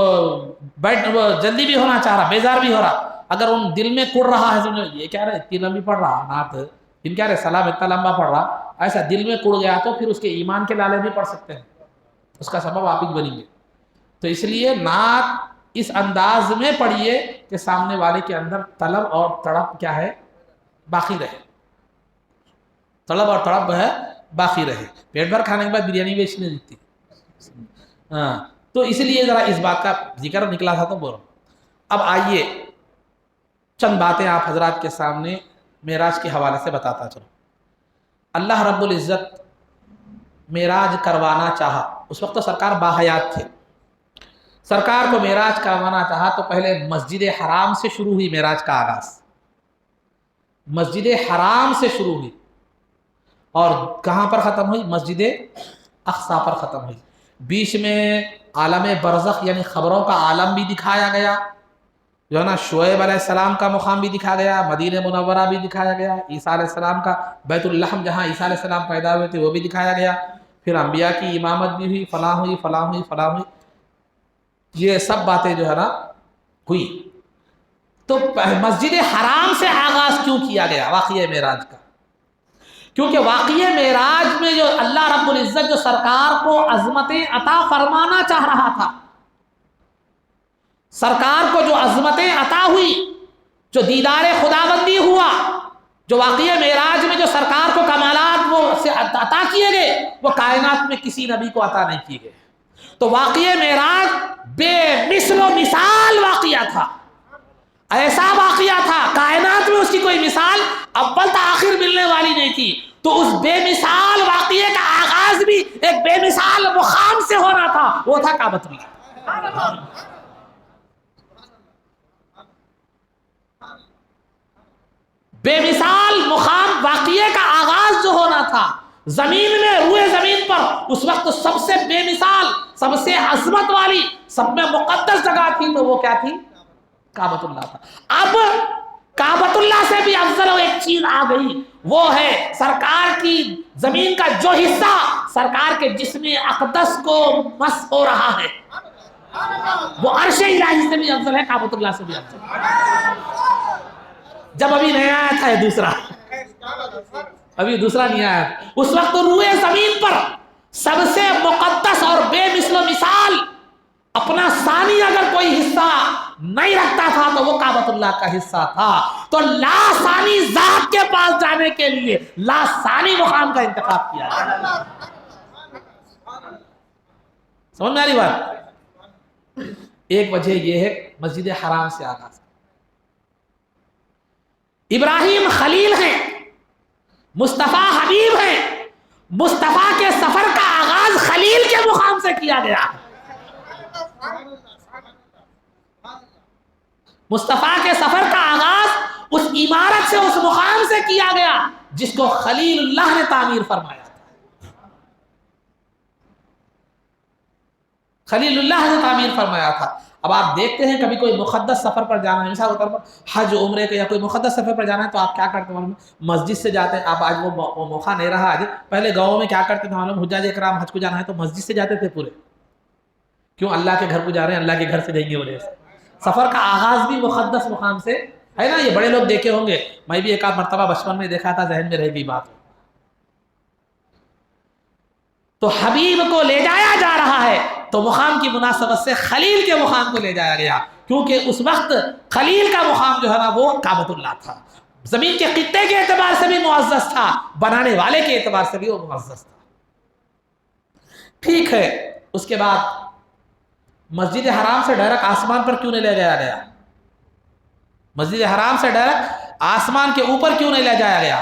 جلدی بھی ہونا چاہ رہا، بیزار بھی ہو رہا. اگر ان دل میں کڑ رہا ہے یہ کیا رہے اتنی لمبی پڑھ رہا نعت، ان کیا رہے سلام اتنا لمبا پڑھ رہا، ایسا دل میں کڑ گیا تو پھر اس کے ایمان کے لالے بھی پڑھ سکتے ہیں، اس کا سبب آپ ہی بنیں گے. تو اس لیے نعت اس انداز میں پڑھیے کہ سامنے والے کے اندر طلب اور تڑپ کیا ہے؟ باقی رہے. طلب اور تڑپ ہے باقی رہے. پیٹ بھر کھانے کے بعد بریانی بھی اچھی نہیں دکھتی. ہاں تو اس لیے ذرا اس بات کا ذکر نکلا تھا تو بول رہا ہوں. اب آئیے چند باتیں آپ حضرات کے سامنے معراج کے حوالے سے بتاتا چلوں. اللہ رب العزت معراج کروانا چاہا، اس وقت تو سرکار باحیات تھے. سرکار کو معراج کروانا چاہا تو پہلے مسجد حرام سے شروع ہوئی معراج کا آغاز. مسجد حرام سے شروع ہوئی اور کہاں پر ختم ہوئی؟ مسجد اقصی پر ختم ہوئی. بیچ میں عالم برزخ یعنی خبروں کا عالم بھی دکھایا گیا، جو ہے نا شعیب علیہ السلام کا مقام بھی دکھایا گیا، مدینہ منورہ بھی دکھایا گیا، عیسیٰ علیہ السلام کا بیت اللحم جہاں عیسیٰ علیہ السلام پیدا ہوئے تھے وہ بھی دکھایا گیا، پھر انبیاء کی امامت بھی ہوئی، فلاں ہوئی. یہ سب باتیں جو ہے نا ہوئی. تو مسجد حرام سے آغاز کیوں کیا گیا واقعہ معراج کا؟ کیونکہ واقعہ معراج میں جو اللہ رب العزت جو سرکار کو عظمتیں عطا فرمانا چاہ رہا تھا، سرکار کو جو عظمتیں عطا ہوئی، جو دیدار خداوندی ہوا، جو واقعہ معراج میں جو سرکار کو کمالات وہ سے عطا کیے گئے وہ کائنات میں کسی نبی کو عطا نہیں کیے گئے. تو واقعہ معراج بے مثل و مثال واقعہ تھا، ایسا واقعہ تھا کائنات میں اس کی کوئی مثال اول تا آخر ملنے والی نہیں تھی. تو اس بے مثال واقعے کا آغاز بھی ایک بے مثال مقام سے ہو رہا تھا، وہ تھا کعبۃ اللہ. بے مثال مقام واقعے کا آغاز جو ہونا تھا زمین میں، روئے زمین پر اس وقت سب سے بے مثال، سب سے عظمت والی، سب میں مقدس جگہ تھی تو وہ کیا تھی؟ کعبۃ اللہ تھا. اب کعبۃ اللہ سے بھی افضل ایک چیز آ گئی، وہ ہے سرکار کی زمین کا جو حصہ سرکار کے جسم اقدس کو مس ہو رہا ہے، وہ عرش الہی سے بھی افضل ہے، کعبۃ اللہ سے بھی افضل ہے. جب ابھی نہیں آیا تھا یہ دوسرا، ابھی دوسرا نہیں آیا، اس وقت روئے زمین پر سب سے مقدس اور بے مثل و مثال اپنا ثانی اگر کوئی حصہ نہیں رکھتا تھا تو وہ کعبۃ اللہ کا حصہ تھا. تو لا ثانی ذات کے پاس جانے کے لیے لا ثانی مقام کا انتخاب کیا. سمجھ میں آ رہی بات؟ ایک وجہ یہ ہے مسجد حرام سے آغاز. ابراہیم خلیل ہیں، مصطفیٰ حبیب ہیں، مصطفیٰ کے سفر کا آغاز خلیل کے مقام سے کیا گیا. مصطفیٰ کے سفر کا آغاز اس عمارت سے، اس مقام سے کیا گیا جس کو خلیل اللہ نے تعمیر فرمایا تھا. خلیل اللہ نے تعمیر فرمایا تھا. اب آپ دیکھتے ہیں کبھی کوئی مقدس سفر پر جانا ہے، مثال کے طور پر حج عمرے کے یا کوئی مقدس سفر پر جانا ہے تو آپ کیا کرتے ہیں؟ مسجد سے جاتے ہیں. آپ آج وہ موقع نہیں رہا، آج پہلے گاؤں میں کیا کرتے تھے معلوم؟ حجاج اکرام حج کو جانا ہے تو مسجد سے جاتے تھے پورے. کیوں؟ اللہ کے گھر کو جا رہے ہیں، اللہ کے گھر سے دیں گے وجہ سے. سفر کا آغاز بھی مقدس مقام سے ہے نا. یہ بڑے لوگ دیکھے ہوں گے، میں بھی ایک آدھ مرتبہ بچپن میں دیکھا تھا، ذہن میں رہ گئی بات. تو حبیب کو لے جایا جا رہا ہے تو مقام کی مناسبت سے خلیل کے مقام کو لے جایا گیا، کیونکہ اس وقت خلیل کا مقام جو ہے نا وہ کعبۃ اللہ تھا. زمین کے خطے کے اعتبار سے بھی معزز تھا، بنانے والے کے اعتبار سے بھی وہ معزز تھا. ٹھیک ہے، اس کے بعد مسجد حرام سے ڈائریکٹ آسمان پر کیوں نہیں لے جایا گیا؟ مسجد حرام سے ڈائریکٹ آسمان کے اوپر کیوں نہیں لے جایا گیا؟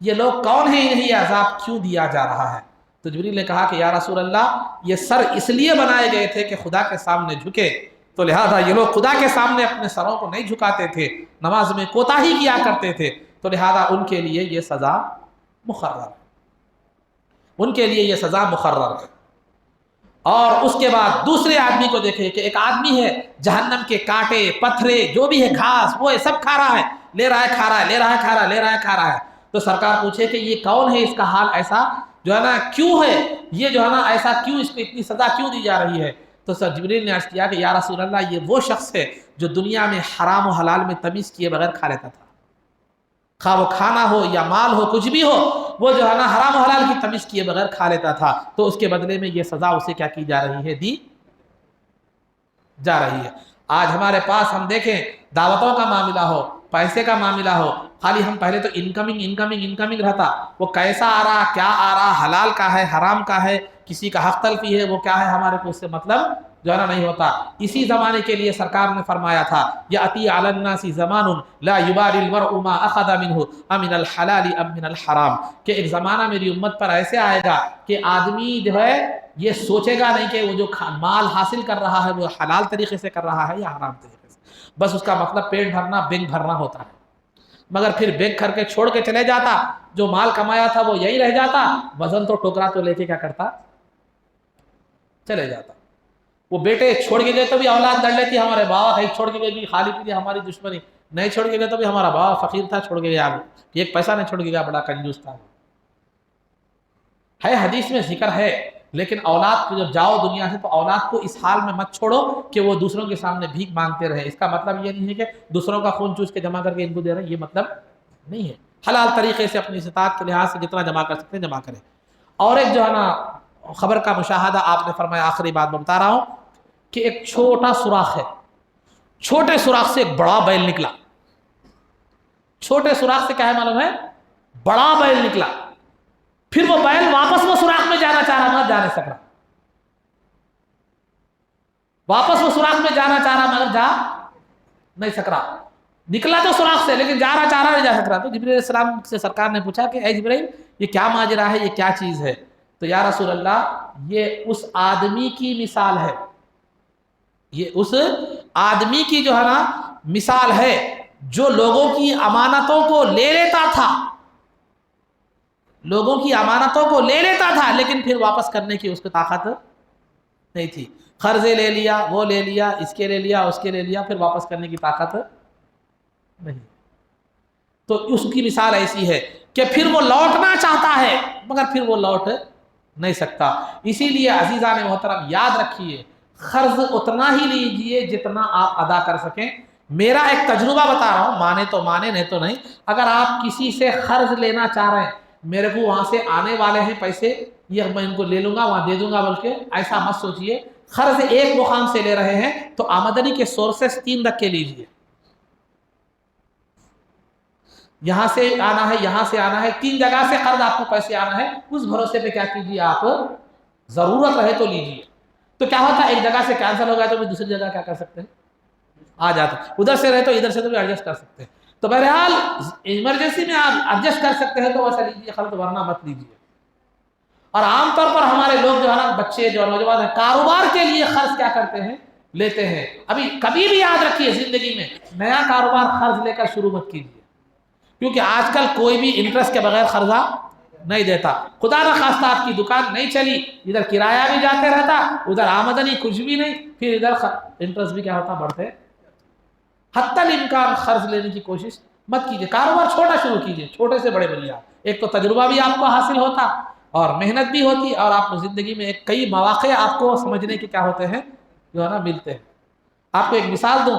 یہ لوگ کون ہیں، انہیں یہ عذاب کیوں دیا جا رہا ہے؟ تو جبریل نے کہا کہ یا رسول اللہ، یہ سر اس لیے بنائے گئے تھے کہ خدا کے سامنے جھکے، تو لہذا یہ لوگ خدا کے سامنے اپنے سروں کو نہیں جھکاتے تھے، نماز میں کوتاہی کیا کرتے تھے، تو لہذا ان کے لیے یہ سزا مقرر ہے، ان کے لیے یہ سزا مقرر ہے۔ اور اس کے بعد دوسرے آدمی کو دیکھیں کہ ایک آدمی ہے جہنم کے کانٹے پتھرے جو بھی ہے گھاس وہ سب کھا رہا ہے، لے رہا ہے کھا رہا ہے، لے رہا ہے کھا رہا ہے، لے رہا ہے کھا رہا ہے۔ تو سرکار پوچھے کہ یہ کون ہے، اس کا حال ایسا جو ہے نا کیوں ہے، یہ جو ہے نا ایسا کیوں، اس کو اتنی سزا کیوں دی جا رہی ہے؟ تو سر جبریل نے عرض کیا کہ یا رسول اللہ، یہ وہ شخص ہے جو دنیا میں حرام و حلال میں تمیز کیے بغیر کھا لیتا تھا، خواہ وہ کھانا ہو یا مال ہو، کچھ بھی ہو، وہ جو ہے نا حرام و حلال کی تمیز کیے بغیر کھا لیتا تھا، تو اس کے بدلے میں یہ سزا اسے کیا کی جا رہی ہے، دی جا رہی ہے۔ آج ہمارے پاس ہم دیکھیں دعوتوں کا معاملہ ہو، پیسے کا معاملہ ہو، خالی ہم پہلے تو انکمنگ رہتا، وہ کیسا آ رہا، کیا آ رہا، حلال کا ہے حرام کا ہے، کسی کا حق تلفی ہے، وہ کیا ہے، ہمارے کو اس سے مطلب جو ہے نا نہیں ہوتا۔ اسی زمانے کے لیے سرکار نے فرمایا تھا یأتی علی الناس زمان لا یبالی المرء ما اخذ منہ امن الحلال ام من الحرام، کہ ایک زمانہ میری امت پر ایسے آئے گا کہ آدمی جو ہے یہ سوچے گا نہیں کہ وہ جو مال حاصل کر رہا ہے وہ حلال طریقے سے کر رہا ہے یا حرام طریقے سے، بس اس کا مطلب پیٹ بھرنا، بینک بھرنا ہوتا ہے، مگر پھر بینک کر کے چھوڑ کے چلے جاتا، جو مال کمایا تھا وہ یہی رہ جاتا، وزن تو ٹوکرا تو لے کے کیا کرتا، چلے جاتا۔ وہ بیٹے چھوڑ کے گئے تو بھی اولاد لڑ لیتی، ہمارے بابا کہیں چھوڑ کے گئے بھی خالی پیلی ہماری دشمنی، نہیں چھوڑ کے گئے تو بھی ہمارا بابا فقیر تھا چھوڑ کے گیا، ایک پیسہ نہیں چھوڑ کے گیا، بڑا کنجوس تھا ہے، حدیث میں ذکر ہے۔ لیکن اولاد کو جب جاؤ دنیا سے تو اولاد کو اس حال میں مت چھوڑو کہ وہ دوسروں کے سامنے بھیک مانگتے رہے، اس کا مطلب یہ نہیں ہے کہ دوسروں کا خون چوس کے جمع کر کے ان کو دے رہے ہیں، یہ مطلب نہیں ہے، حلال طریقے سے اپنی استطاعت کے لحاظ سے جتنا جمع کر سکتے ہیں جمع کریں۔ اور ایک جو ہے نا خبر کا مشاہدہ آپ نے فرمایا، آخری بات میں بتا رہا ہوں کہ ایک چھوٹا سوراخ ہے، چھوٹے سوراخ سے ایک بڑا بیل نکلا، چھوٹے سوراخ سے کیا ہے معلوم ہے، بڑا بیل نکلا، پھر وہ بیل واپس وہ سوراخ میں جانا چاہ رہا، مگر جا نہیں سک رہا، واپس وہ سوراخ میں جانا چاہ رہا مگر جا نہیں سک رہا، نکلا تو سوراخ سے لیکن جا رہا چاہ رہا نہیں جا سک رہا۔ تو جبرائیل علیہ السلام سے سرکار نے پوچھا کہ اے جبرائیل، یہ کیا ماجرا ہے، یہ کیا چیز ہے؟ تو یا رسول اللہ، یہ اس آدمی کی مثال ہے، یہ اس آدمی کی جو ہے نا مثال ہے جو لوگوں کی امانتوں کو لے لیتا تھا، لوگوں کی امانتوں کو لے لیتا تھا لیکن پھر واپس کرنے کی اس کو طاقت نہیں تھی، قرضے لے لیا، وہ لے لیا، اس کے لے لیا، اس کے لے لیا، پھر واپس کرنے کی طاقت نہیں۔ تو اس کی مثال ایسی ہے کہ پھر وہ لوٹنا چاہتا ہے مگر پھر وہ لوٹ نہیں سکتا۔ اسی لیے عزیزان محترم یاد رکھیے، قرض اتنا ہی لیجئے جتنا آپ ادا کر سکیں۔ میرا ایک تجربہ بتا رہا ہوں، مانے تو مانے، نہیں تو نہیں۔ اگر آپ کسی سے قرض لینا چاہ رہے ہیں، میرے کو وہاں سے آنے والے ہیں پیسے، یہ میں ان کو لے لوں گا وہاں دے دوں گا، بلکہ ایسا مت سوچئے۔ قرض ایک مقام سے لے رہے ہیں تو آمدنی کے سورسز 3 رکھ کے لیجئے، یہاں سے آنا ہے، یہاں سے آنا ہے، 3 جگہ سے قرض آپ کو پیسے آنا ہے، اس بھروسے پہ کیا کیجئے، آپ ضرورت رہے تو لیجئے۔ تو کیا ہوتا ہے، ایک جگہ سے کینسل ہو گیا تو دوسری جگہ کیا کر سکتے ہیں، آ جاتا ہے، ادھر سے رہے تو ادھر سے تو بھی ایڈجسٹ کر سکتے ہیں۔ تو بہرحال ایمرجنسی میں آپ ایڈجسٹ کر سکتے ہیں تو ویسا لیجئے قرض، ورنہ مت لیجئے۔ اور عام طور پر ہمارے لوگ جو ہے نا، بچے جو نوجوان ہیں، کاروبار کے لیے قرض کیا کرتے ہیں، لیتے ہیں۔ ابھی کبھی بھی یاد رکھیے زندگی میں نیا کاروبار قرض لے کر شروع مت کیجیے، کیونکہ آج کل کوئی بھی انٹرسٹ کے بغیر قرضہ نہیں دیتا۔ خدا نخواستہ آپ کی دکان نہیں چلی، ادھر کرایہ بھی جاتے رہتا، ادھر آمدنی کچھ بھی نہیں، پھر ادھر انٹرسٹ بھی کیا ہوتا، بڑھتے۔ حتی الامکان قرض لینے کی کوشش مت کیجیے، کاروبار چھوٹا شروع کیجیے، چھوٹے سے بڑے بنیاد، ایک تو تجربہ بھی آپ کو حاصل ہوتا اور محنت بھی ہوتی، اور آپ کو زندگی میں ایک کئی مواقع آپ کو سمجھنے کے کیا ہوتے ہیں، جو ہے نا ملتے ہیں۔ آپ کو ایک مثال دوں،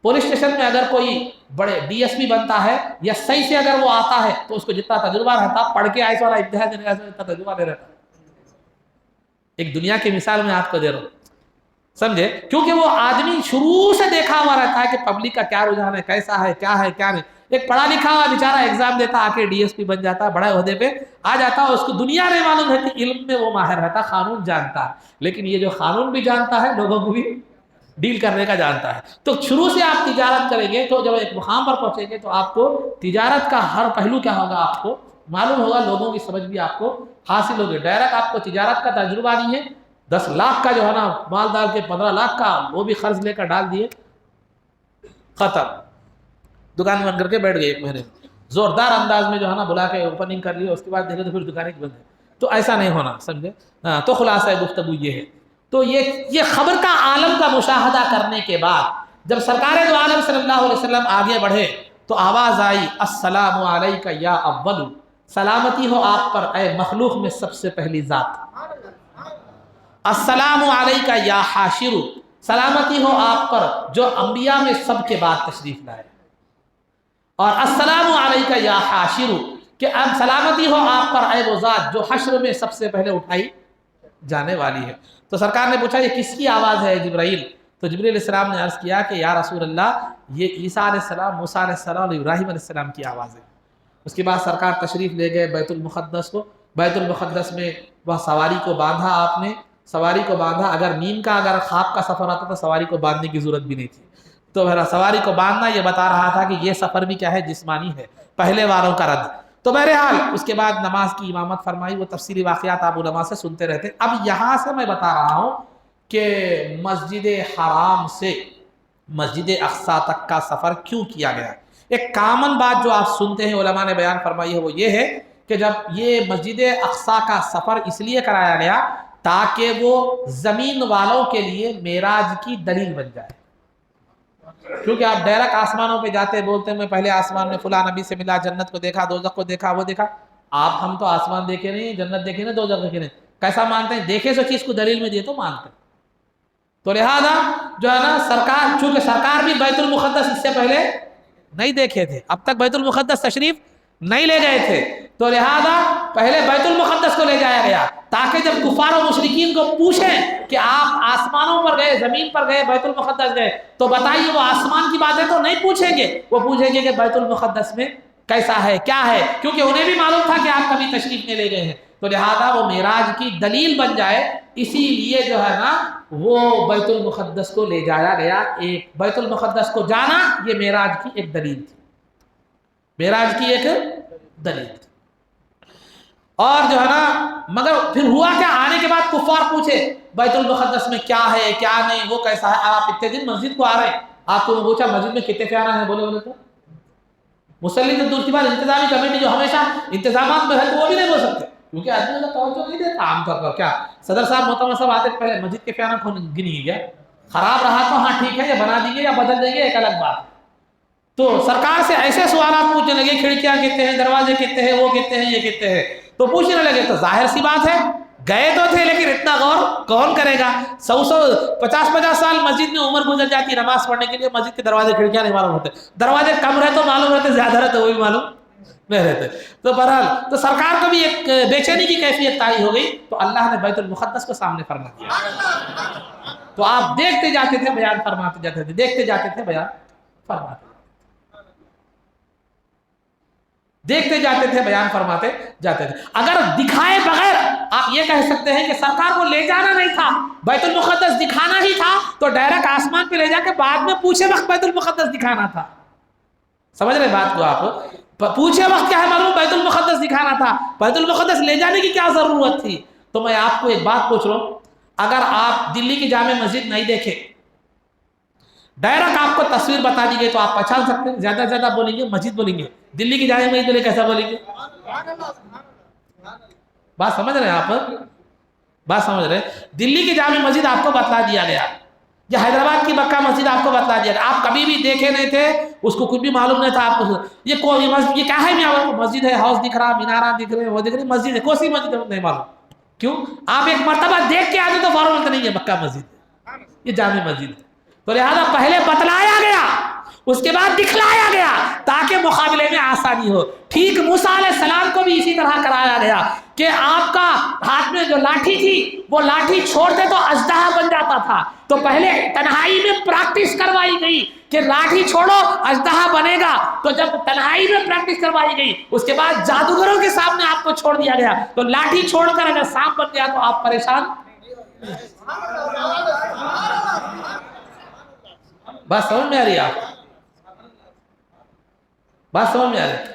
پولیس اسٹیشن میں اگر کوئی بڑے ڈی ایس پی بنتا ہے یا صحیح سے اگر وہ آتا ہے تو اس کو جتنا تجربہ رہتا، پڑھ کے آئے والا امتحان دینے کا اتنا تجربہ نہیں رہتا۔ ایک دنیا کی مثال میں آپ کو دے رہا ہوں، سمجھے، کیونکہ وہ آدمی شروع سے دیکھا ہوا رہتا ہے کہ پبلک کا کیا رجحان ہے، کیسا ہے کیا نہیں۔ ایک پڑھا لکھا ہوا بیچارہ ایگزام دیتا، آ کے ڈی ایس پی بن جاتا، بڑے عہدے پہ آ جاتا، اس کو دنیا نہیں معلوم ہے کہ علم میں وہ ماہر رہتا، قانون جانتا ہے، لیکن یہ جو قانون بھی جانتا ہے لوگوں کو بھی ڈیل کرنے کا جانتا ہے۔ تو شروع سے آپ تجارت کریں گے تو جب ایک مقام پر پہنچیں گے تو آپ کو تجارت کا ہر پہلو کیا ہوگا، آپ کو معلوم ہوگا لوگوں کی سمجھ بھی آپ کو حاصل ہوگی. ڈائریکٹ آپ کو تجارت کا تجربہ نہیں ہے, 10 لاکھ کا جو ہے نا مال ڈال کے 15 لاکھ کا وہ بھی قرض لے کر ڈال دیے, ختم, دکان بند کر کے بیٹھ گئے 1 مہینے میں, زوردار انداز میں جو ہے نا بلا کے اوپننگ کر لی, اس کے بعد دیکھے تو پھر دکانیں بند ہے. تو ایسا نہیں ہونا, سمجھے. تو خلاصہ گفتگو یہ ہے. تو یہ خبر کا عالم کا مشاہدہ کرنے کے بعد جب سرکار دو عالم صلی اللہ علیہ وسلم آگے بڑھے تو آواز آئی السلام علیکہ یا اول, سلامتی ہو آپ پر اے مخلوق میں سب سے پہلی ذات. السلام علیکہ یا حاشر, سلامتی ہو آپ پر جو انبیاء میں سب کے بعد تشریف لائے. اور السلام علیکہ یا حاشر, کہ اب سلامتی ہو آپ پر اے وہ ذات جو حشر میں سب سے پہلے اٹھائی جانے والی ہے. تو سرکار نے پوچھا یہ کس کی آواز ہے جبرائیل؟ تو جبرائیل علیہ السلام نے عرض کیا کہ یا رسول اللہ یہ عیسیٰ علیہ السلام, موسیٰ علیہ السلام اور ابراہیم علیہ السلام کی آواز ہے. اس کے بعد سرکار تشریف لے گئے بیت المقدس کو. بیت المقدس میں وہ سواری کو باندھا, آپ نے سواری کو باندھا. اگر نیند کا اگر خواب کا سفر آتا تو سواری کو باندھنے کی ضرورت بھی نہیں تھی. تو سواری کو باندھنا یہ بتا رہا تھا کہ یہ سفر بھی کیا ہے, جسمانی ہے, پہلے والوں کا رد. تو بہرحال اس کے بعد نماز کی امامت فرمائی. وہ تفصیلی واقعات آپ علماء سے سنتے رہتے. اب یہاں سے میں بتا رہا ہوں کہ مسجد حرام سے مسجد اقصیٰ تک کا سفر کیوں کیا گیا. ایک کامن بات جو آپ سنتے ہیں علماء نے بیان فرمائی ہے وہ یہ ہے کہ جب یہ مسجد اقصیٰ کا سفر اس لیے کرایا گیا تاکہ وہ زمین والوں کے لیے معراج کی دلیل بن جائے. کیونکہ آپ ڈائریکٹ آسمانوں پہ جاتے بولتے ہیں میں پہلے آسمان میں فلاں نبی سے ملا, جنت کو دیکھا, دوزخ کو دیکھا, وہ دیکھا. آپ ہم تو آسمان دیکھے نہیں, جنت دیکھے نہیں, دوزخ دیکھے نہیں. کیسا مانتے ہیں؟ دیکھے سو چیز کو دلیل میں دیے تو مانتے. تو لہذا جو ہے نا سرکار, چونکہ سرکار بھی بیت المقدس اس سے پہلے نہیں دیکھے تھے, اب تک بیت المقدس تشریف نہیں لے گئے تھے, تو لہذا پہلے بیت المقدس کو لے جایا گیا تاکہ جب کفار و مشرکین کو پوچھیں کہ آپ آسمانوں پر گئے, زمین پر گئے, بیت المقدس گئے, تو بتائیے وہ آسمان کی باتیں تو نہیں پوچھیں گے, وہ پوچھیں گے کہ بیت المقدس میں کیسا ہے, کیا ہے, کیونکہ انہیں بھی معلوم تھا کہ آپ کبھی تشریف نہیں لے گئے ہیں. تو لہذا وہ معراج کی دلیل بن جائے, اسی لیے جو ہے نا وہ بیت المقدس کو لے جایا گیا. ایک بیت المقدس کو جانا یہ معراج کی ایک دلیل تھی, معراج کی ایک دلیل تھی. اور جو ہے نا مگر پھر ہوا کیا, آنے کے بعد کفار پوچھے بیت المقدس میں کیا ہے کیا نہیں, وہ کیسا ہے. آپ اتنے دن مسجد کو آ رہے ہیں, آپ کو پوچھا مسجد میں کتنے پیارا ہے, بولے تو مسلم تو دور کی بات, انتظامی کمیٹی جو ہمیشہ انتظامات میں ہے تو وہ بھی نہیں بول سکتے, کیونکہ آدمی کا توجہ نہیں دیتا عام طور پر. کیا صدر صاحب محترم صاحب آتے پہلے مسجد کے پیانہ کھول گنی گیا, خراب رہا تو ہاں ٹھیک ہے, یہ بنا دیجیے یا بدل دیں گے ایک الگ بات. تو سرکار سے ایسے سوالات پوچھنے لگے, کھڑکیاں کتنے ہیں, دروازے کتنے ہیں, وہ کتنے ہیں, یہ کتنے ہیں, تو پوچھنے لگے. تو ظاہر سی بات ہے گئے تو تھے لیکن اتنا غور کون کرے گا. 100-50 سال مسجد میں عمر گزر جاتی نماز پڑھنے کے لیے, مسجد کے دروازے کھڑکیاں نہیں معلوم ہوتے, دروازے کم رہے تو معلوم رہتے, زیادہ رہتے وہ بھی معلوم نہیں رہتے. تو بہرحال تو سرکار کو بھی ایک بے چینی کی کیفیت طاری ہو گئی, تو اللہ نے بیت المقدس کو سامنے فرما دیا. تو آپ دیکھتے جاتے تھے بیان فرماتے جاتے تھے, دیکھتے جاتے تھے بیان فرماتے, دیکھتے جاتے تھے بیان فرماتے جاتے تھے. اگر دکھائے بغیر آپ یہ کہہ سکتے ہیں کہ سرکار کو لے جانا نہیں تھا, بیت المقدس دکھانا ہی تھا, تو ڈائریکٹ آسمان پہ لے جا کے بعد میں پوچھے وقت بیت المقدس دکھانا تھا. سمجھ رہے بات کو آپ؟ پوچھے وقت کیا ہے معلوم, بیت المقدس دکھانا تھا. بیت المقدس لے جانے کی کیا ضرورت تھی؟ تو میں آپ کو ایک بات پوچھ رہا ہوں, اگر آپ دلی کی جامع مسجد نہیں دیکھے, ڈائریکٹ آپ کو تصویر بتا دی گئی, تو آپ پہچان سکتے ہیں؟ زیادہ سے زیادہ بولیں گے مسجد بولیں گے, دلی کی جامع مسجد کیسا بولیں گے؟ بات سمجھ رہے ہیں آپ؟ بات سمجھ رہے ہیں؟ دلی کی جامع مسجد آپ کو بتلا دیا گیا, یا حیدرآباد کی مکہ مسجد آپ کو بتلا دیا گیا, آپ کبھی بھی دیکھے نہیں تھے, اس کو کچھ بھی معلوم نہیں تھا آپ کو. یہ کیا ہے, مسجد ہے, ہاؤس دکھ رہا, مینارہ دکھ رہے, وہ دکھ رہی, مسجد ہے, کوئی سی مسجد ہے نہیں معلوم. کیوں؟ آپ ایک مرتبہ دیکھ کے آتے تو فوراً بولتے نہیں ہے مکہ مسجد, یہ جامع مسجد ہے. تو لہذا پہلے بتلایا گیا, اس کے بعد دکھلایا گیا تاکہ مقابلے میں آسانی ہو. ٹھیک موسیٰ علیہ السلام کو بھی اسی طرح کرایا گیا کہ آپ کا ہاتھ میں جو لاٹھی تھی وہ لاٹھی چھوڑتے تو اژدہا بن جاتا تھا. تو پہلے تنہائی میں پریکٹس کروائی گئی کہ لاٹھی چھوڑو اژدہا بنے گا. تو جب تنہائی میں پریکٹس کروائی گئی, اس کے بعد جادوگروں کے سامنے آپ کو چھوڑ دیا گیا. تو لاٹھی چھوڑ کر اگر سانپ بن گیا تو آپ پریشان. بات سمجھ میں آ رہی ہے آپ؟ بات سمجھ میں آ رہی ہے؟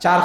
4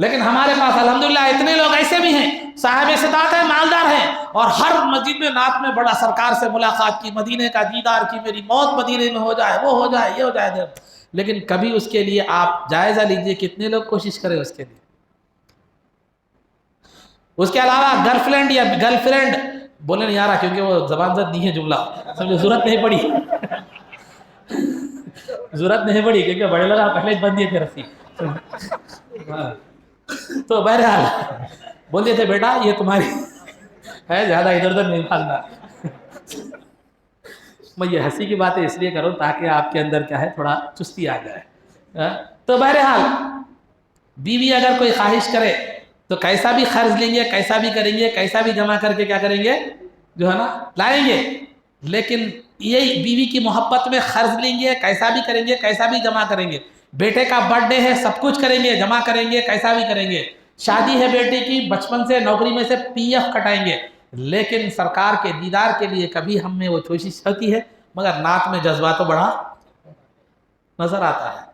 لیکن ہمارے پاس الحمدللہ اتنے لوگ ایسے بھی ہیں صاحب استطاعت ہیں، مالدار ہیں، اور ہر مسجد میں نعت میں بڑا سرکار سے ملاقات کی، مدینے کا دیدار کی، میری موت مدینے میں ہو جائے، وہ ہو جائے، یہ ہو جائے، لیکن کبھی اس کے لیے آپ جائزہ لیجئے کتنے لوگ کوشش کریں اس کے لیے۔ اس کے علاوہ گرل فرینڈ بولے نہیں آ رہا کیونکہ وہ زبان زد نہیں ہے جملہ، سمجھے، ضرورت نہیں پڑی ضرورت نہیں پڑی کیونکہ بڑے لوگ پہلے بند دیے تھے رسی، تو بہرحال بولتے تھے بیٹا یہ تمہاری ہے، زیادہ ادھر ادھر نہیں بھاگنا۔ میں یہ ہنسی کی باتیں اس لیے کروں تاکہ آپ کے اندر کیا ہے تھوڑا چستی آ جائے۔ تو بہرحال بیوی اگر کوئی خواہش کرے تو کیسا بھی خرچ لیں گے، کیسا بھی کریں گے، کیسا بھی جمع کر کے کیا کریں گے، جو ہے نا لائیں گے، لیکن یہ بیوی کی محبت میں خرچ لیں گے، کیسا بھی کریں گے، کیسا بھی جمع کریں گے۔ بیٹے کا برتھ ڈے ہے، سب کچھ کریں گے، جمع کریں گے، کیسا بھی کریں گے۔ شادی ہے بیٹے کی، بچپن سے نوکری میں سے PF کٹائیں گے، لیکن سرکار کے دیدار کے لیے کبھی ہم میں وہ کوشش ہوتی ہے، مگر نعت میں جذبہ تو بڑا نظر آتا ہے،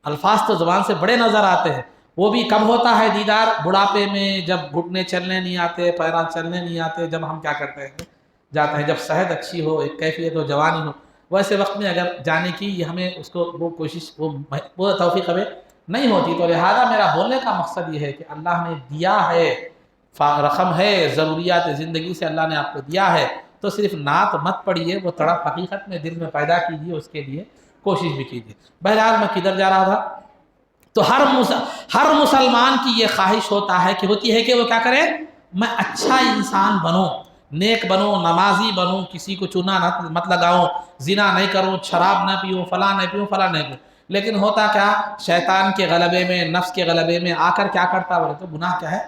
الفاظ تو زبان سے بڑے نظر آتے ہیں۔ وہ بھی کب ہوتا ہے دیدار؟ بڑھاپے میں، جب گھٹنے چلنے نہیں آتے، پیران چلنے نہیں آتے، جب ہم کیا کرتے ہیں جاتے ہیں، جب صحت اچھی ہو، ایک کیفیت ہو، جوانی ہو، ویسے وقت میں اگر جانے کی یہ ہمیں اس کو وہ کوشش وہ توفیق ہمیں نہیں ہوتی۔ تو لہذا میرا بولنے کا مقصد یہ ہے کہ اللہ نے دیا ہے، رقم ہے، ضروریات زندگی سے اللہ نے آپ کو دیا ہے، تو صرف نعت مت پڑھیے، وہ تڑپ حقیقت میں دل میں پیدا کیجیے، اس کے لیے کوشش بھی کیجیے۔ بہرحال میں کدھر جا رہا تھا؟ تو ہر مسلمان کی یہ خواہش ہوتی ہے کہ وہ کیا کرے، میں اچھا انسان بنوں، نیک بنوں، نمازی بنوں، کسی کو چونا مت لگاؤں، زنا نہیں کروں، شراب نہ پیوں، فلاں نہیں پیوں، فلاں نہیں پیوں۔ لیکن ہوتا کیا، شیطان کے غلبے میں، نفس کے غلبے میں آ کر کیا کرتا بولے تو گناہ کیا ہے،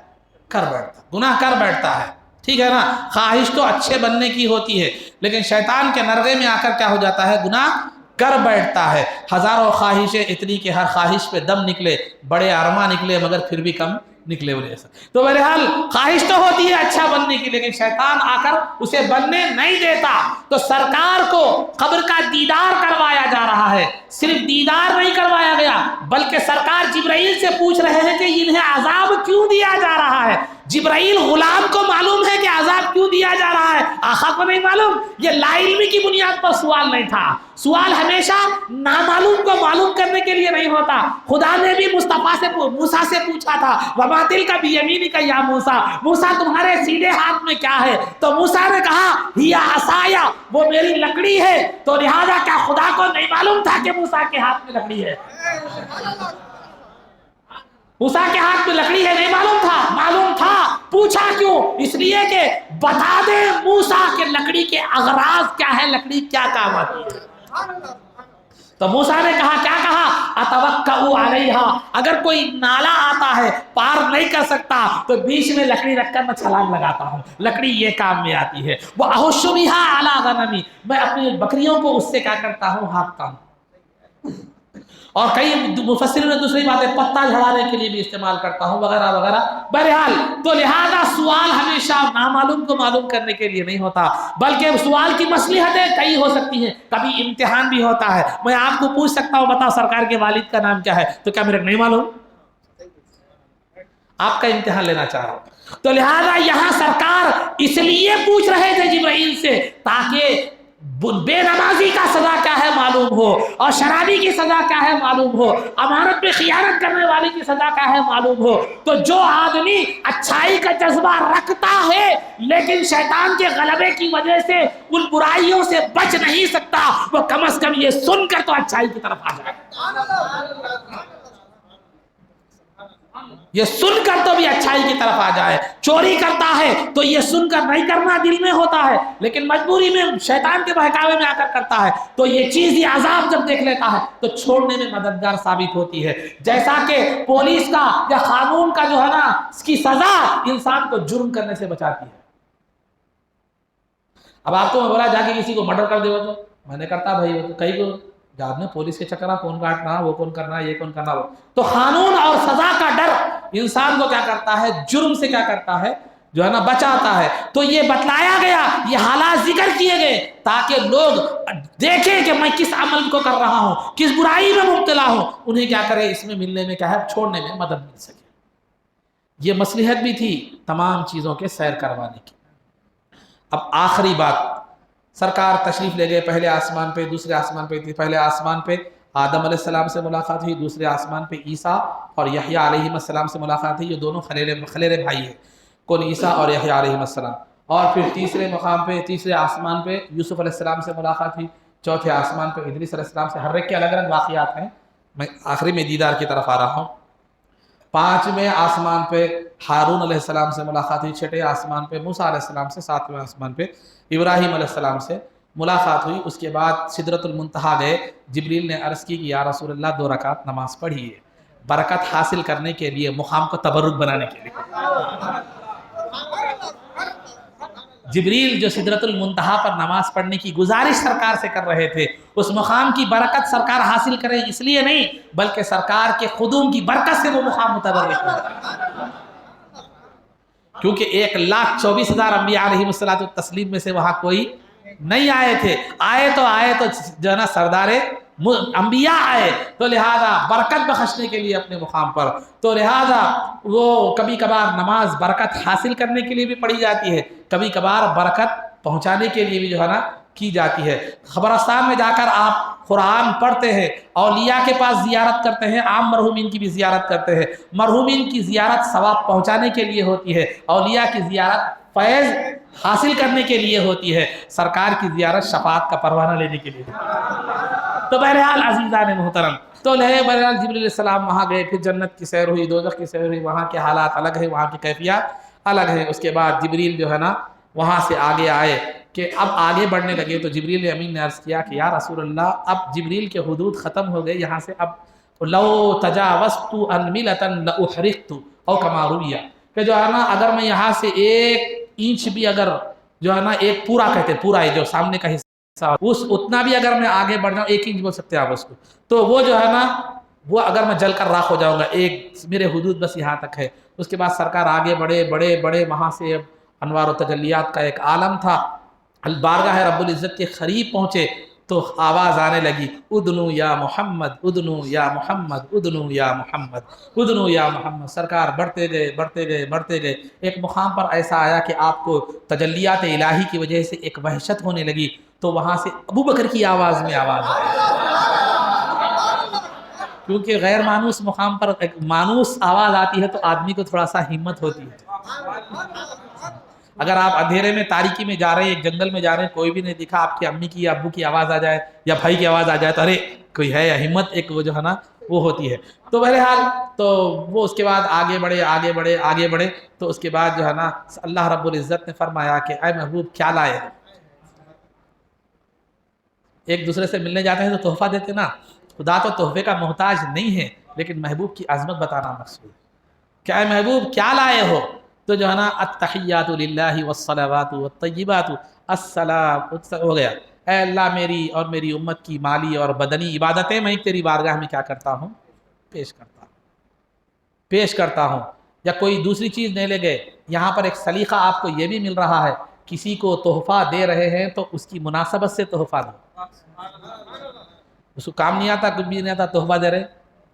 گناہ کر بیٹھتا ہے، ٹھیک ہے نا۔ خواہش تو اچھے بننے کی ہوتی ہے، لیکن شیطان کے نرغے میں آ کر کیا ہو جاتا ہے، گناہ کر بیٹھتا ہے۔ ہزاروں خواہشیں اتنی کہ ہر خواہش پہ دم نکلے، بڑے ارما نکلے، مگر پھر بھی کم نکلے انہیں ایسا۔ تو بہرحال خواہش تو ہوتی ہے اچھا بننے کی، لیکن شیطان آ کر اسے بننے نہیں دیتا۔ تو سرکار کو قبر کا دیدار کروایا جا رہا ہے، صرف دیدار نہیں کروایا گیا، بلکہ سرکار جبرائیل سے پوچھ رہے ہیں کہ انہیں عذاب کیوں دیا جا رہا ہے۔ جبرائیل غلام کو معلوم ہے کہ عذاب کیوں دیا جا رہا ہے، آقا کو نہیں معلوم۔ یہ لا علمی کی بنیاد پر سوال نہیں تھا، سوال ہمیشہ نامعلوم کو معلوم کرنے کے لیے نہیں ہوتا۔ خدا نے بھی موسیٰ سے پوچھا تھا، وَمَا تِلْكَ بِيَمِينِكَ يَا موسیٰ، موسیٰ تمہارے سیدھے ہاتھ میں کیا ہے؟ تو موسیٰ نے کہا ہِیَ عَصَایَ، وہ میری لکڑی ہے۔ تو لہذا کیا خدا کو نہیں معلوم تھا کہ موسیٰ کے ہاتھ میں لکڑی ہے؟ موسیٰ کے ہاتھ میں لکڑی ہے، نہیں معلوم تھا؟ معلوم تھا۔ پوچھا کیوں؟ اس لیے کہ بتا دے موسیٰ کہ لکڑی کے اغراض کیا ہے، لکڑی کیا کام آتی ہے۔ تو موسیٰ نے کہا، کیا کہا؟ اتوکئ علیہا، اگر کوئی نالا آتا ہے پار نہیں کر سکتا تو بیچ میں لکڑی رکھ کر میں چھلانگ لگاتا ہوں، لکڑی یہ کام میں آتی ہے۔ وَأَحُشُّ بِهَا عَلَىٰ غَنَمِي، میں اپنی بکریوں کو اس سے کیا کرتا ہوں، ہانکتا ہوں۔ اور کئی مفسرین نے دوسری باتیں پتہ جھڑانے کے لیے بھی استعمال کرتا ہوں، وغیرہ وغیرہ۔ بہرحال تو لہذا سوال ہمیشہ نامعلوم کو معلوم کرنے کے لیے نہیں ہوتا، بلکہ سوال کی مصلحتیں کئی ہو سکتی ہیں۔ کبھی امتحان بھی ہوتا ہے، میں آپ کو پوچھ سکتا ہوں بتاؤ سرکار کے والد کا نام کیا ہے، تو کیا میرے نہیں معلوم؟ آپ کا امتحان لینا چاہ رہا ہوں۔ تو لہذا یہاں سرکار اس لیے پوچھ رہے تھے جبرائیل سے تاکہ بے نمازی کا سزا کیا ہے معلوم ہو، اور شرابی کی سزا کیا ہے معلوم ہو، امانت پہ خیانت کرنے والے کی سزا کیا ہے معلوم ہو۔ تو جو آدمی اچھائی کا جذبہ رکھتا ہے لیکن شیطان کے غلبے کی وجہ سے ان برائیوں سے بچ نہیں سکتا، وہ کم از کم یہ سن کر تو اچھائی کی طرف آ جائے، یہ سن کر تو بھی اچھائی کی طرف آ جائے۔ چوری کرتا ہے تو یہ سن کر نہیں کرنا دل میں ہوتا ہے، لیکن مجبوری میں شیطان کے بہکاوے میں آ کر کرتا ہے، تو یہ چیز، یہ عذاب جب دیکھ لیتا ہے تو چھوڑنے میں مددگار ثابت ہوتی ہے۔ جیسا کہ پولیس کا یا قانون کا جو ہے نا، اس کی سزا انسان کو جرم کرنے سے بچاتی ہے۔ اب آپ کو میں بولا جا کے کسی کو مرڈر کر دے، تو میں نے کرتا بھائی، وہ تو کئی کو یاد میں پولیس کے چکرہ کون کاٹنا، وہ کون کرنا، یہ کون کرنا، وہ تو قانون اور سزا کا ڈر انسان کو کیا کرتا ہے، جرم سے کیا کرتا ہے، جو ہے نا بچاتا ہے۔ تو یہ بتلایا گیا، یہ حالات ذکر کیے گئے تاکہ لوگ دیکھیں کہ میں کس عمل کو کر رہا ہوں، کس برائی میں مبتلا ہوں، انہیں کیا کرے، اس میں ملنے میں کیا ہے، چھوڑنے میں مدد مل سکے۔ یہ مصلحت بھی تھی تمام چیزوں کے سیر کروانے کی۔ اب آخری بات، سرکار تشریف لے گئے پہلے آسمان پہ، دوسرے آسمان پہ تھی۔ پہلے آسمان پہ آدم علیہ السلام سے ملاقات ہوئی، دوسرے آسمان پہ عیسیٰ اور یحییٰ علیہ السلام سے ملاقات ہوئی۔ یہ دونوں خلیرے بھائی ہیں، کون؟ عیسیٰ اور یحییٰ علیہ السلام۔ اور پھر تیسرے مقام پہ، تیسرے آسمان پہ یوسف علیہ السلام سے ملاقات ہوئی، چوتھے آسمان پہ ادریس علیہ السلام سے۔ ہر ایک کے الگ الگ واقعات ہیں، میں آخری میں دیدار کی طرف آ رہا ہوں۔ پانچویں آسمان پہ ہارون علیہ السلام سے ملاقات ہوئی، چھٹے آسمان پہ موسیٰ علیہ السلام سے، ساتویں آسمان پہ ابراہیم علیہ السلام سے ملاقات ہوئی۔ اس کے بعد سدرۃ المنتہا گئے، جبریل نے عرض کی کہ یا رسول اللہ 2 رکعت نماز پڑھیے، برکت حاصل کرنے کے لیے، مقام کو تبرک بنانے کے لیے۔ جبریل جو سدرۃ المنتہا پر نماز پڑھنے کی گزارش سرکار سے کر رہے تھے، اس مقام کی برکت سرکار حاصل کرے اس لیے نہیں، بلکہ سرکار کے قدوم کی برکت سے وہ مقام متبرک ہو، کیونکہ 1,24,000 انبیاء علیہ التسلیم میں سے وہاں کوئی نہیں آئے تھے۔ آئے تو جو ہے نا سردار انبیاء آئے، تو لہذا برکت بخشنے کے لیے اپنے مقام پر، تو لہذا وہ کبھی کبھار نماز برکت حاصل کرنے کے لیے بھی پڑھی جاتی ہے، کبھی کبھار برکت پہنچانے کے لیے بھی جو ہے نا کی جاتی ہے۔ قبرستان میں جا کر آپ قرآن پڑھتے ہیں، اولیاء کے پاس زیارت کرتے ہیں، عام مرحومین کی بھی زیارت کرتے ہیں۔ مرحومین کی زیارت ثواب پہنچانے کے لیے ہوتی ہے، اولیاء کی زیارت فیض حاصل کرنے کے لیے ہوتی ہے، سرکار کی زیارت شفاعت کا پروانہ لینے کے لیے۔ تو بہرحال عزیزان محترم، تو بہرحال جبریل علیہ السلام وہاں گئے، پھر جنت کی سیر ہوئی، دوزخ کی سیر ہوئی، وہاں کے حالات الگ ہیں، وہاں کی کیفیات الگ ہیں۔ اس کے بعد جبریل جو ہے نا وہاں سے آگے آئے کہ اب آگے بڑھنے لگے، تو جبریل امین نے عرض کیا کہ یا رسول اللہ، اب جبریل کے حدود ختم ہو گئے یہاں سے، اب لو تجاوزت ان ملتا لاحرقت او کما روی، کہ جو ہے نا اگر میں یہاں سے 1 انچ بھی اگر جو ہے نا ایک پورا کہتے پورا ہے جو سامنے کا حصہ، اتنا بھی اگر میں آگے بڑھ جاؤں، 1 انچ بول سکتے ہیں آپ اس کو، تو وہ جو ہے نا وہ اگر میں جل کر راکھ ہو جاؤں گا، میرے حدود بس یہاں تک ہے۔ اس کے بعد سرکار آگے بڑے وہاں سے انوار و تجلیات کا ایک عالم تھا، بارگاہ رب العزت کے قریب پہنچے تو آواز آنے لگی، ادنو یا محمد، ادنو یا محمد، ادنو یا محمد، ادنو یا محمد۔ سرکار بڑھتے گئے، ایک مقام پر ایسا آیا کہ آپ کو تجلیات الہی کی وجہ سے ایک وحشت ہونے لگی، تو وہاں سے ابو بکر کی آواز میں آواز آئی، کیونکہ غیر مانوس مقام پر ایک مانوس آواز آتی ہے تو آدمی کو تھوڑا سا ہمت ہوتی ہے۔ اگر آپ اندھیرے میں تاریکی میں جا رہے ہیں، ایک جنگل میں جا رہے ہیں، کوئی بھی نہیں دکھا، آپ کی امی کی یا ابو کی آواز آ جائے یا بھائی کی آواز آ جائے تو ارے کوئی ہے، یا ہمت ایک وہ جو ہے نا وہ ہوتی ہے۔ تو بہرحال تو وہ اس کے بعد آگے بڑھے تو اس کے بعد جو ہے نا اللہ رب العزت نے فرمایا کہ اے محبوب کیا لائے؟ ایک دوسرے سے ملنے جاتے ہیں تو تحفہ دیتے نا، خدا تو تحفے کا محتاج نہیں ہے، لیکن محبوب کی عظمت بتانا مقصود ہے کہ اے محبوب کیا لائے ہو؟ تو جو ہے نا التحیات للہ والصلوات والطیبات السلام ہو گیا، اے اللہ میری اور میری امت کی مالی اور بدنی عبادتیں میں تیری بارگاہ میں کیا کرتا ہوں؟ پیش کرتا ہوں۔ یا کوئی دوسری چیز نہیں لے گئے، یہاں پر ایک سلیقہ آپ کو یہ بھی مل رہا ہے، کسی کو تحفہ دے رہے ہیں تو اس کی مناسبت سے تحفہ دو، اس کو کام نہیں آتا، کچھ بھی نہیں آتا، تحفہ دے رہے،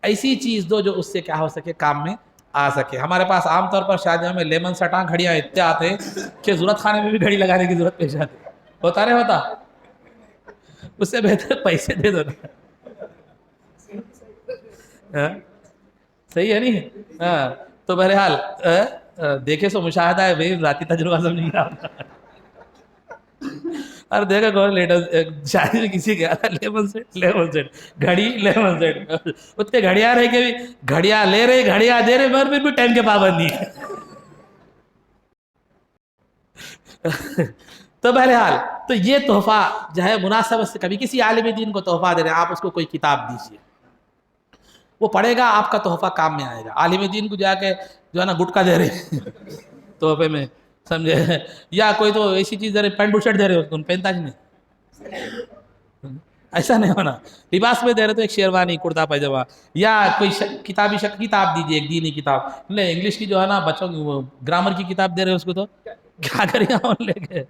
ایسی چیز دو جو اس سے کیا ہو سکے، کام میں آ سکے۔ ہمارے پاس عام طور پر شادیوں میں لیمن سٹاں گھڑیاں اتنے آتے ہیں کہ ضرورت خانے میں بھی گھڑی لگانے کی ضرورت پیش آتی ہے، ہوتا نہیں ہوتا؟ اس سے بہتر پیسے دے دو نا، صحیح ہے نہیں؟ ہاں تو بہرحال دیکھے سو مشاہدہ ہے بھائی، ذاتی تجربہ سب نہیں رہا۔ اور دیکھا کون لیٹر شادی میں کسی گیا تھا، لیمن سیٹ گھڑی، لیمن سیٹ، اتنے گھڑیاں رہ کے بھی گھڑیاں لے رہے، گھڑیاں دے رہے، مگر پھر بھی ٹائم کے پابندی ہے۔ تو بہرحال تو یہ تحفہ جو ہے مناسبت سے، کبھی کسی عالم دین کو تحفہ دے رہے ہیں، آپ اس کو کوئی کتاب دیجیے، وہ پڑھے گا، آپ کا تحفہ کام میں آئے گا۔ عالم دین کو جا کے جو ہے نا گٹکا دے رہے تحفے میں، سمجھے، یا کوئی تو ایسی چیز دے رہے، پینٹ بوشرٹ دے رہے، اس کو پہنتا ہی نہیں، ایسا نہیں ہونا۔ لباس میں دے رہے تو ایک شیروانی، کرتا پائجامہ، یا کوئی کتاب دیجیے، ایک دینی کتاب، نہیں انگلش کی جو ہے نا بچوں کی وہ گرامر کی کتاب دے رہے اس کو تو کیا کریں ہم لے کے،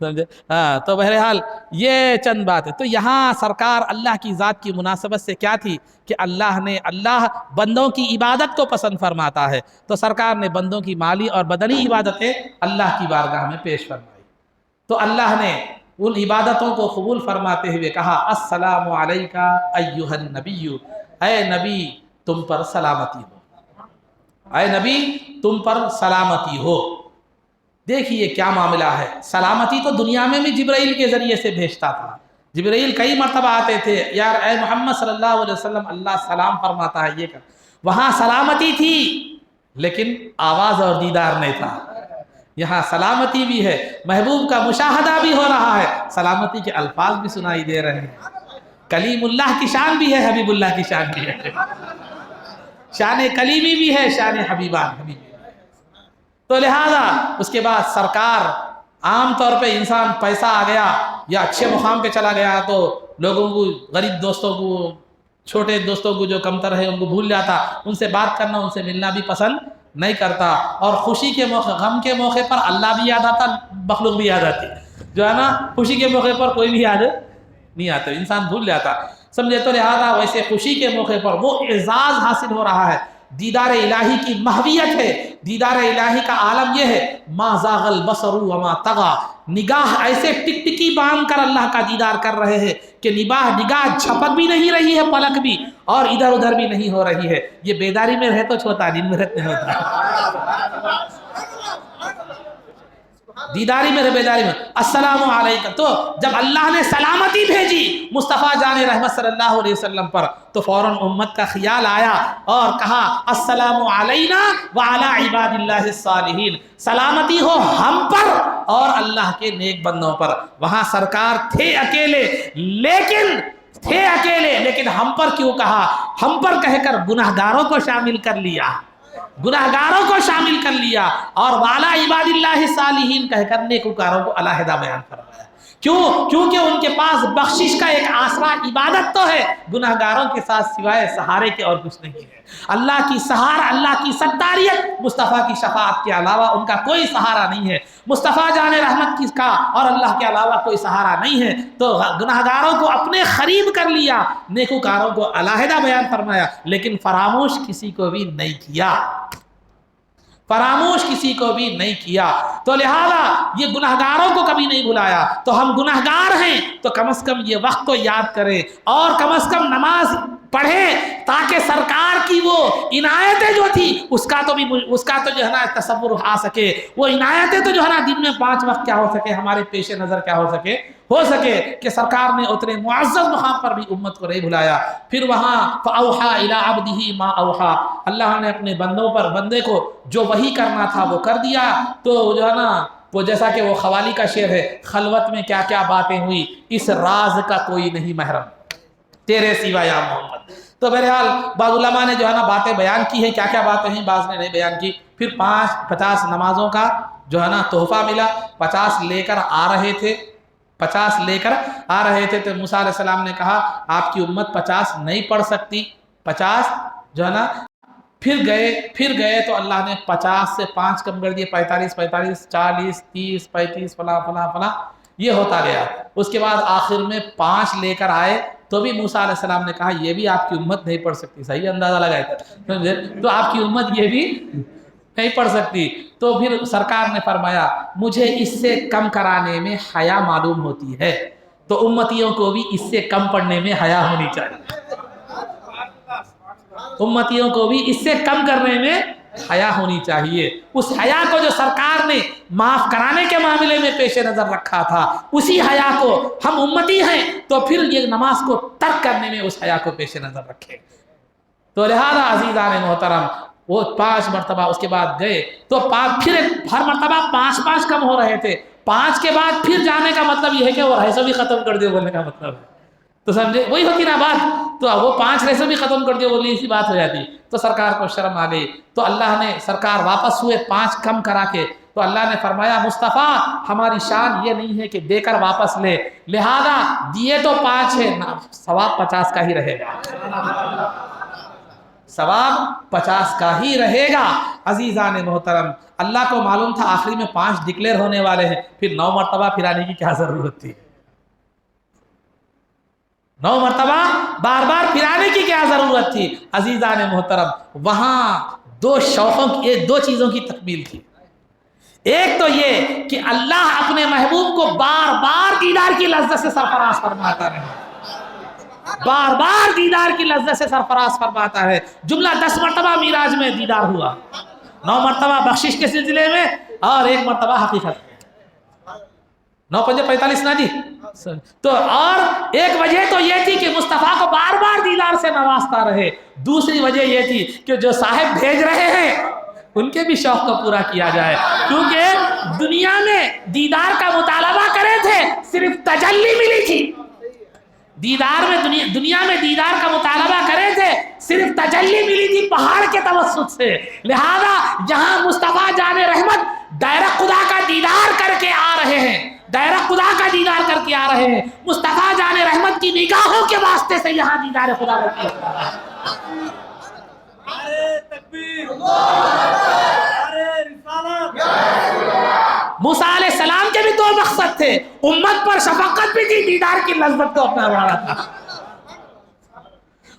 سمجھے؟ ہاں تو بہرحال یہ چند بات ہے۔ تو یہاں سرکار اللہ کی ذات کی مناسبت سے کیا تھی کہ اللہ بندوں کی عبادت کو پسند فرماتا ہے، تو سرکار نے بندوں کی مالی اور بدنی عبادتیں اللہ کی بارگاہ میں پیش فرمائی۔ تو اللہ نے ان عبادتوں کو قبول فرماتے ہوئے کہا السلام علیکہ ایھا النبی، اے نبی تم پر سلامتی ہو، اے نبی تم پر سلامتی ہو۔ دیکھیے کیا معاملہ ہے، سلامتی تو دنیا میں بھی جبرائیل کے ذریعے سے بھیجتا تھا، جبرائیل کئی مرتبہ آتے تھے، یار اے محمد صلی اللہ علیہ وسلم اللہ سلام فرماتا ہے، یہ کر، وہاں سلامتی تھی لیکن آواز اور دیدار نہیں تھا، یہاں سلامتی بھی ہے، محبوب کا مشاہدہ بھی ہو رہا ہے، سلامتی کے الفاظ بھی سنائی دے رہے ہیں، کلیم اللہ کی شان بھی ہے، حبیب اللہ کی شان بھی ہے، شان کلیمی بھی ہے، شان حبیبان حبیب۔ تو لہذا اس کے بعد سرکار، عام طور پہ انسان پیسہ آ گیا یا اچھے مقام پہ چلا گیا تو لوگوں کو، غریب دوستوں کو، چھوٹے دوستوں کو جو کمتر ہے ان کو بھول جاتا، ان سے بات کرنا، ان سے ملنا بھی پسند نہیں کرتا، اور خوشی کے موقع، غم کے موقع پر اللہ بھی یاد آتا، مخلوق بھی یاد آتی، جو ہے نا، خوشی کے موقع پر کوئی بھی یاد نہیں آتا، انسان بھول جاتا، سمجھے؟ تو لہذا ویسے خوشی کے موقع پر وہ اعزاز حاصل ہو رہا ہے، دیدار الہی کی محویت ہے، دیدار الہی کا عالم یہ ہے، ما زاغ البصر وما طغى، نگاہ ایسے ٹک ٹکی باندھ کر اللہ کا دیدار کر رہے ہیں کہ نگاہ جھپک بھی نہیں رہی ہے، پلک بھی، اور ادھر ادھر بھی نہیں ہو رہی ہے، یہ بیداری میں رہے تو چھوتا، دن میں رہتے ہوتا، دیداری میں بیداری میں۔ السلام علیکم، تو جب اللہ نے سلامتی بھیجی مصطفیٰ جان رحمت صلی اللہ علیہ وسلم پر، تو فوراً امت کا خیال آیا اور کہا السلام علینا وعلی عباد اللہ الصالحین، سلامتی ہو ہم پر اور اللہ کے نیک بندوں پر۔ وہاں سرکار تھے اکیلے، لیکن ہم پر کیوں کہا؟ ہم پر کہہ کر گناہگاروں کو شامل کر لیا، گناہگاروں کو شامل کر لیا، اور والا عباد اللہ صالحین کہہ کر نیکوکاروں کو علیحدہ بیان فرمایا۔ کیوں؟ کیونکہ ان کے پاس بخشش کا ایک آسرا عبادت تو ہے، گناہگاروں کے ساتھ سوائے سہارے کے اور کچھ نہیں ہے۔ اللہ کی سہارا، اللہ کی ستاریت، مصطفیٰ کی شفاعت کے علاوہ ان کا کوئی سہارا نہیں ہے، مصطفیٰ جان رحمت کی کا اور اللہ کے علاوہ کوئی سہارا نہیں ہے۔ تو گناہگاروں کو اپنے قریب کر لیا، نیکوکاروں کو علیحدہ بیان فرمایا، لیکن فراموش کسی کو بھی نہیں کیا، فراموش کسی کو بھی نہیں کیا۔ تو لہذا یہ گناہگاروں کو کبھی نہیں بھلایا، تو ہم گناہگار ہیں تو کم از کم یہ وقت کو یاد کریں، اور کم از کم نماز پڑھیں، تاکہ سرکار کی وہ عنایتیں جو تھی اس کا تو جو ہے نا تصور آ سکے، وہ عنایتیں تو جو ہے نا دن میں 5 وقت کیا ہو سکے، ہمارے پیش نظر کیا ہو سکے کہ سرکار نے اتنے معزز مقام پر بھی امت کو نہیں بھلایا۔ پھر وہاں فَأَوْحَى إِلَىٰ عَبْدِهِ مَا أَوْحَىٰ، اللہ نے اپنے بندے کو جو وحی کرنا تھا وہ کر دیا۔ تو جو ہے نا وہ جیسا کہ وہ قوالی کا شعر ہے، خلوت میں کیا کیا باتیں ہوئی، اس راز کا کوئی نہیں محرم تیرے سوا یا محمد۔ تو بہرحال بعض علماء نے جو ہے نا باتیں بیان کی ہیں، کیا کیا باتیں ہیں، بعض نے نہیں بیان کی۔ پھر 50 نمازوں کا جو ہے نا تحفہ ملا، 50 لے کر آ رہے تھے، 50 لے کر آ رہے تھے، تو موسیٰ علیہ السلام نے کہا آپ کی امت 50 نہیں پڑھ سکتی، 50 جو ہے نا، پھر گئے تو اللہ نے 50 سے 5 کم کر دیے، 45 40 30 35 فلاں یہ ہوتا گیا۔ اس کے بعد آخر میں 5 لے کر آئے تو بھی موسیٰ علیہ السلام نے کہا یہ بھی آپ کی امت نہیں پڑھ سکتی، صحیح اندازہ لگائے تھے، تو آپ کی امت یہ بھی نہیں پڑھ سکتی۔ تو پھر سرکار نے فرمایا مجھے اس سے کم کرانے میں حیا معلوم ہوتی ہے، تو امتیوں کو بھی اس سے کم پڑھنے میں حیا ہونی چاہیے، امتیوں کو بھی اس سے کم کرنے میں حیا ہونی چاہیے۔ اس حیا کو جو سرکار نے معاف کرانے کے معاملے میں پیش نظر رکھا تھا، اسی حیا کو ہم امتی ہیں تو پھر یہ نماز کو ترک کرنے میں اس حیا کو پیش نظر رکھیں۔ تو لہذا عزیزان محترم، وہ 5 مرتبہ اس کے بعد گئے تو پھر ہر مرتبہ 5 کم ہو رہے تھے، 5 کے بعد پھر جانے کا مطلب یہ ہے کہ وہ رہسو بھی ختم کر دے بولنے کا مطلب ہے، تو سمجھے وہی ہوتی نا بات، تو وہ 5 رہسو بھی ختم کر دے بولنے اسی بات ہو جاتی، تو سرکار کو شرم آ گئی، تو اللہ نے سرکار واپس ہوئے 5 کم کرا کے، تو اللہ نے فرمایا مصطفیٰ ہماری شان یہ نہیں ہے کہ دے کر واپس لے، لہذا دیے تو 5 ہے، ثواب 50 کا ہی رہے گا، ثواب 50 کا ہی رہے گا، عزیزان محترم، اللہ کو معلوم تھا آخری میں 5 ڈکلیئر ہونے والے ہیں، پھر 9 مرتبہ پھرانے کی کیا ضرورت تھی؟ 9 مرتبہ بار بار پھرانے کی کیا ضرورت تھی؟ عزیزان محترم، وہاں 2 چیزوں کی تکمیل تھی۔ ایک تو یہ کہ اللہ اپنے محبوب کو بار بار دیدار کی لذت سے سرفراز فرماتا رہے، بار بار دیدار کی لذت سے سرفراز فرماتا ہے۔ جملہ 10 مرتبہ معراج میں دیدار ہوا، 9 مرتبہ بخشش کے سلسلے میں اور 1 مرتبہ حقیقت۔ 9 5 45 نا جی۔ تو اور ایک وجہ تو یہ تھی کہ مصطفیٰ کو بار بار دیدار سے نوازتا رہے، دوسری وجہ یہ تھی کہ جو صاحب بھیج رہے ہیں ان کے بھی شوق کو پورا کیا جائے، کیونکہ دنیا میں دیدار کا مطالبہ کرے تھے، صرف تجلی ملی تھی۔ دیدار میں دنیا میں دیدار کا مطالبہ کرے تھے، صرف تجلی ملی تھی پہاڑ کے توسط سے۔ لہذا جہاں مصطفیٰ جان رحمت دائرہ خدا کا دیدار کر کے آ رہے ہیں، دائرہ خدا کا دیدار کر کے آ رہے ہیں، مصطفیٰ جان رحمت کی نگاہوں کے واسطے سے یہاں دیدار خدا ہوتی ہے۔ موسیٰ علیہ السلام کے بھی 2 مقصد تھے، امت پر شفقت بھی تھی، دیدار کی لذت کو اپنا بڑھا تھا۔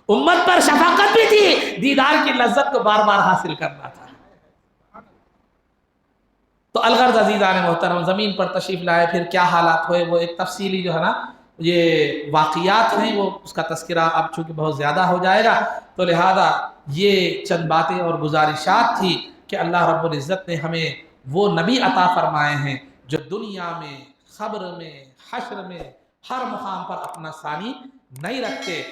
امت پر شفقت بھی تھی، دیدار کی لذت کو بار بار حاصل کرنا تھا۔ تو الغرض عزیزان محترم، زمین پر تشریف لائے، پھر کیا حالات ہوئے وہ ایک تفصیلی جو ہے نا یہ واقعات ہیں، وہ اس کا تذکرہ اب چونکہ بہت زیادہ ہو جائے گا، تو لہذا یہ چند باتیں اور گزارشات تھی کہ اللہ رب العزت نے ہمیں وہ نبی عطا فرمائے ہیں جو دنیا میں، خبر میں، حشر میں، ہر مقام پر اپنا ثانی نہیں رکھتے۔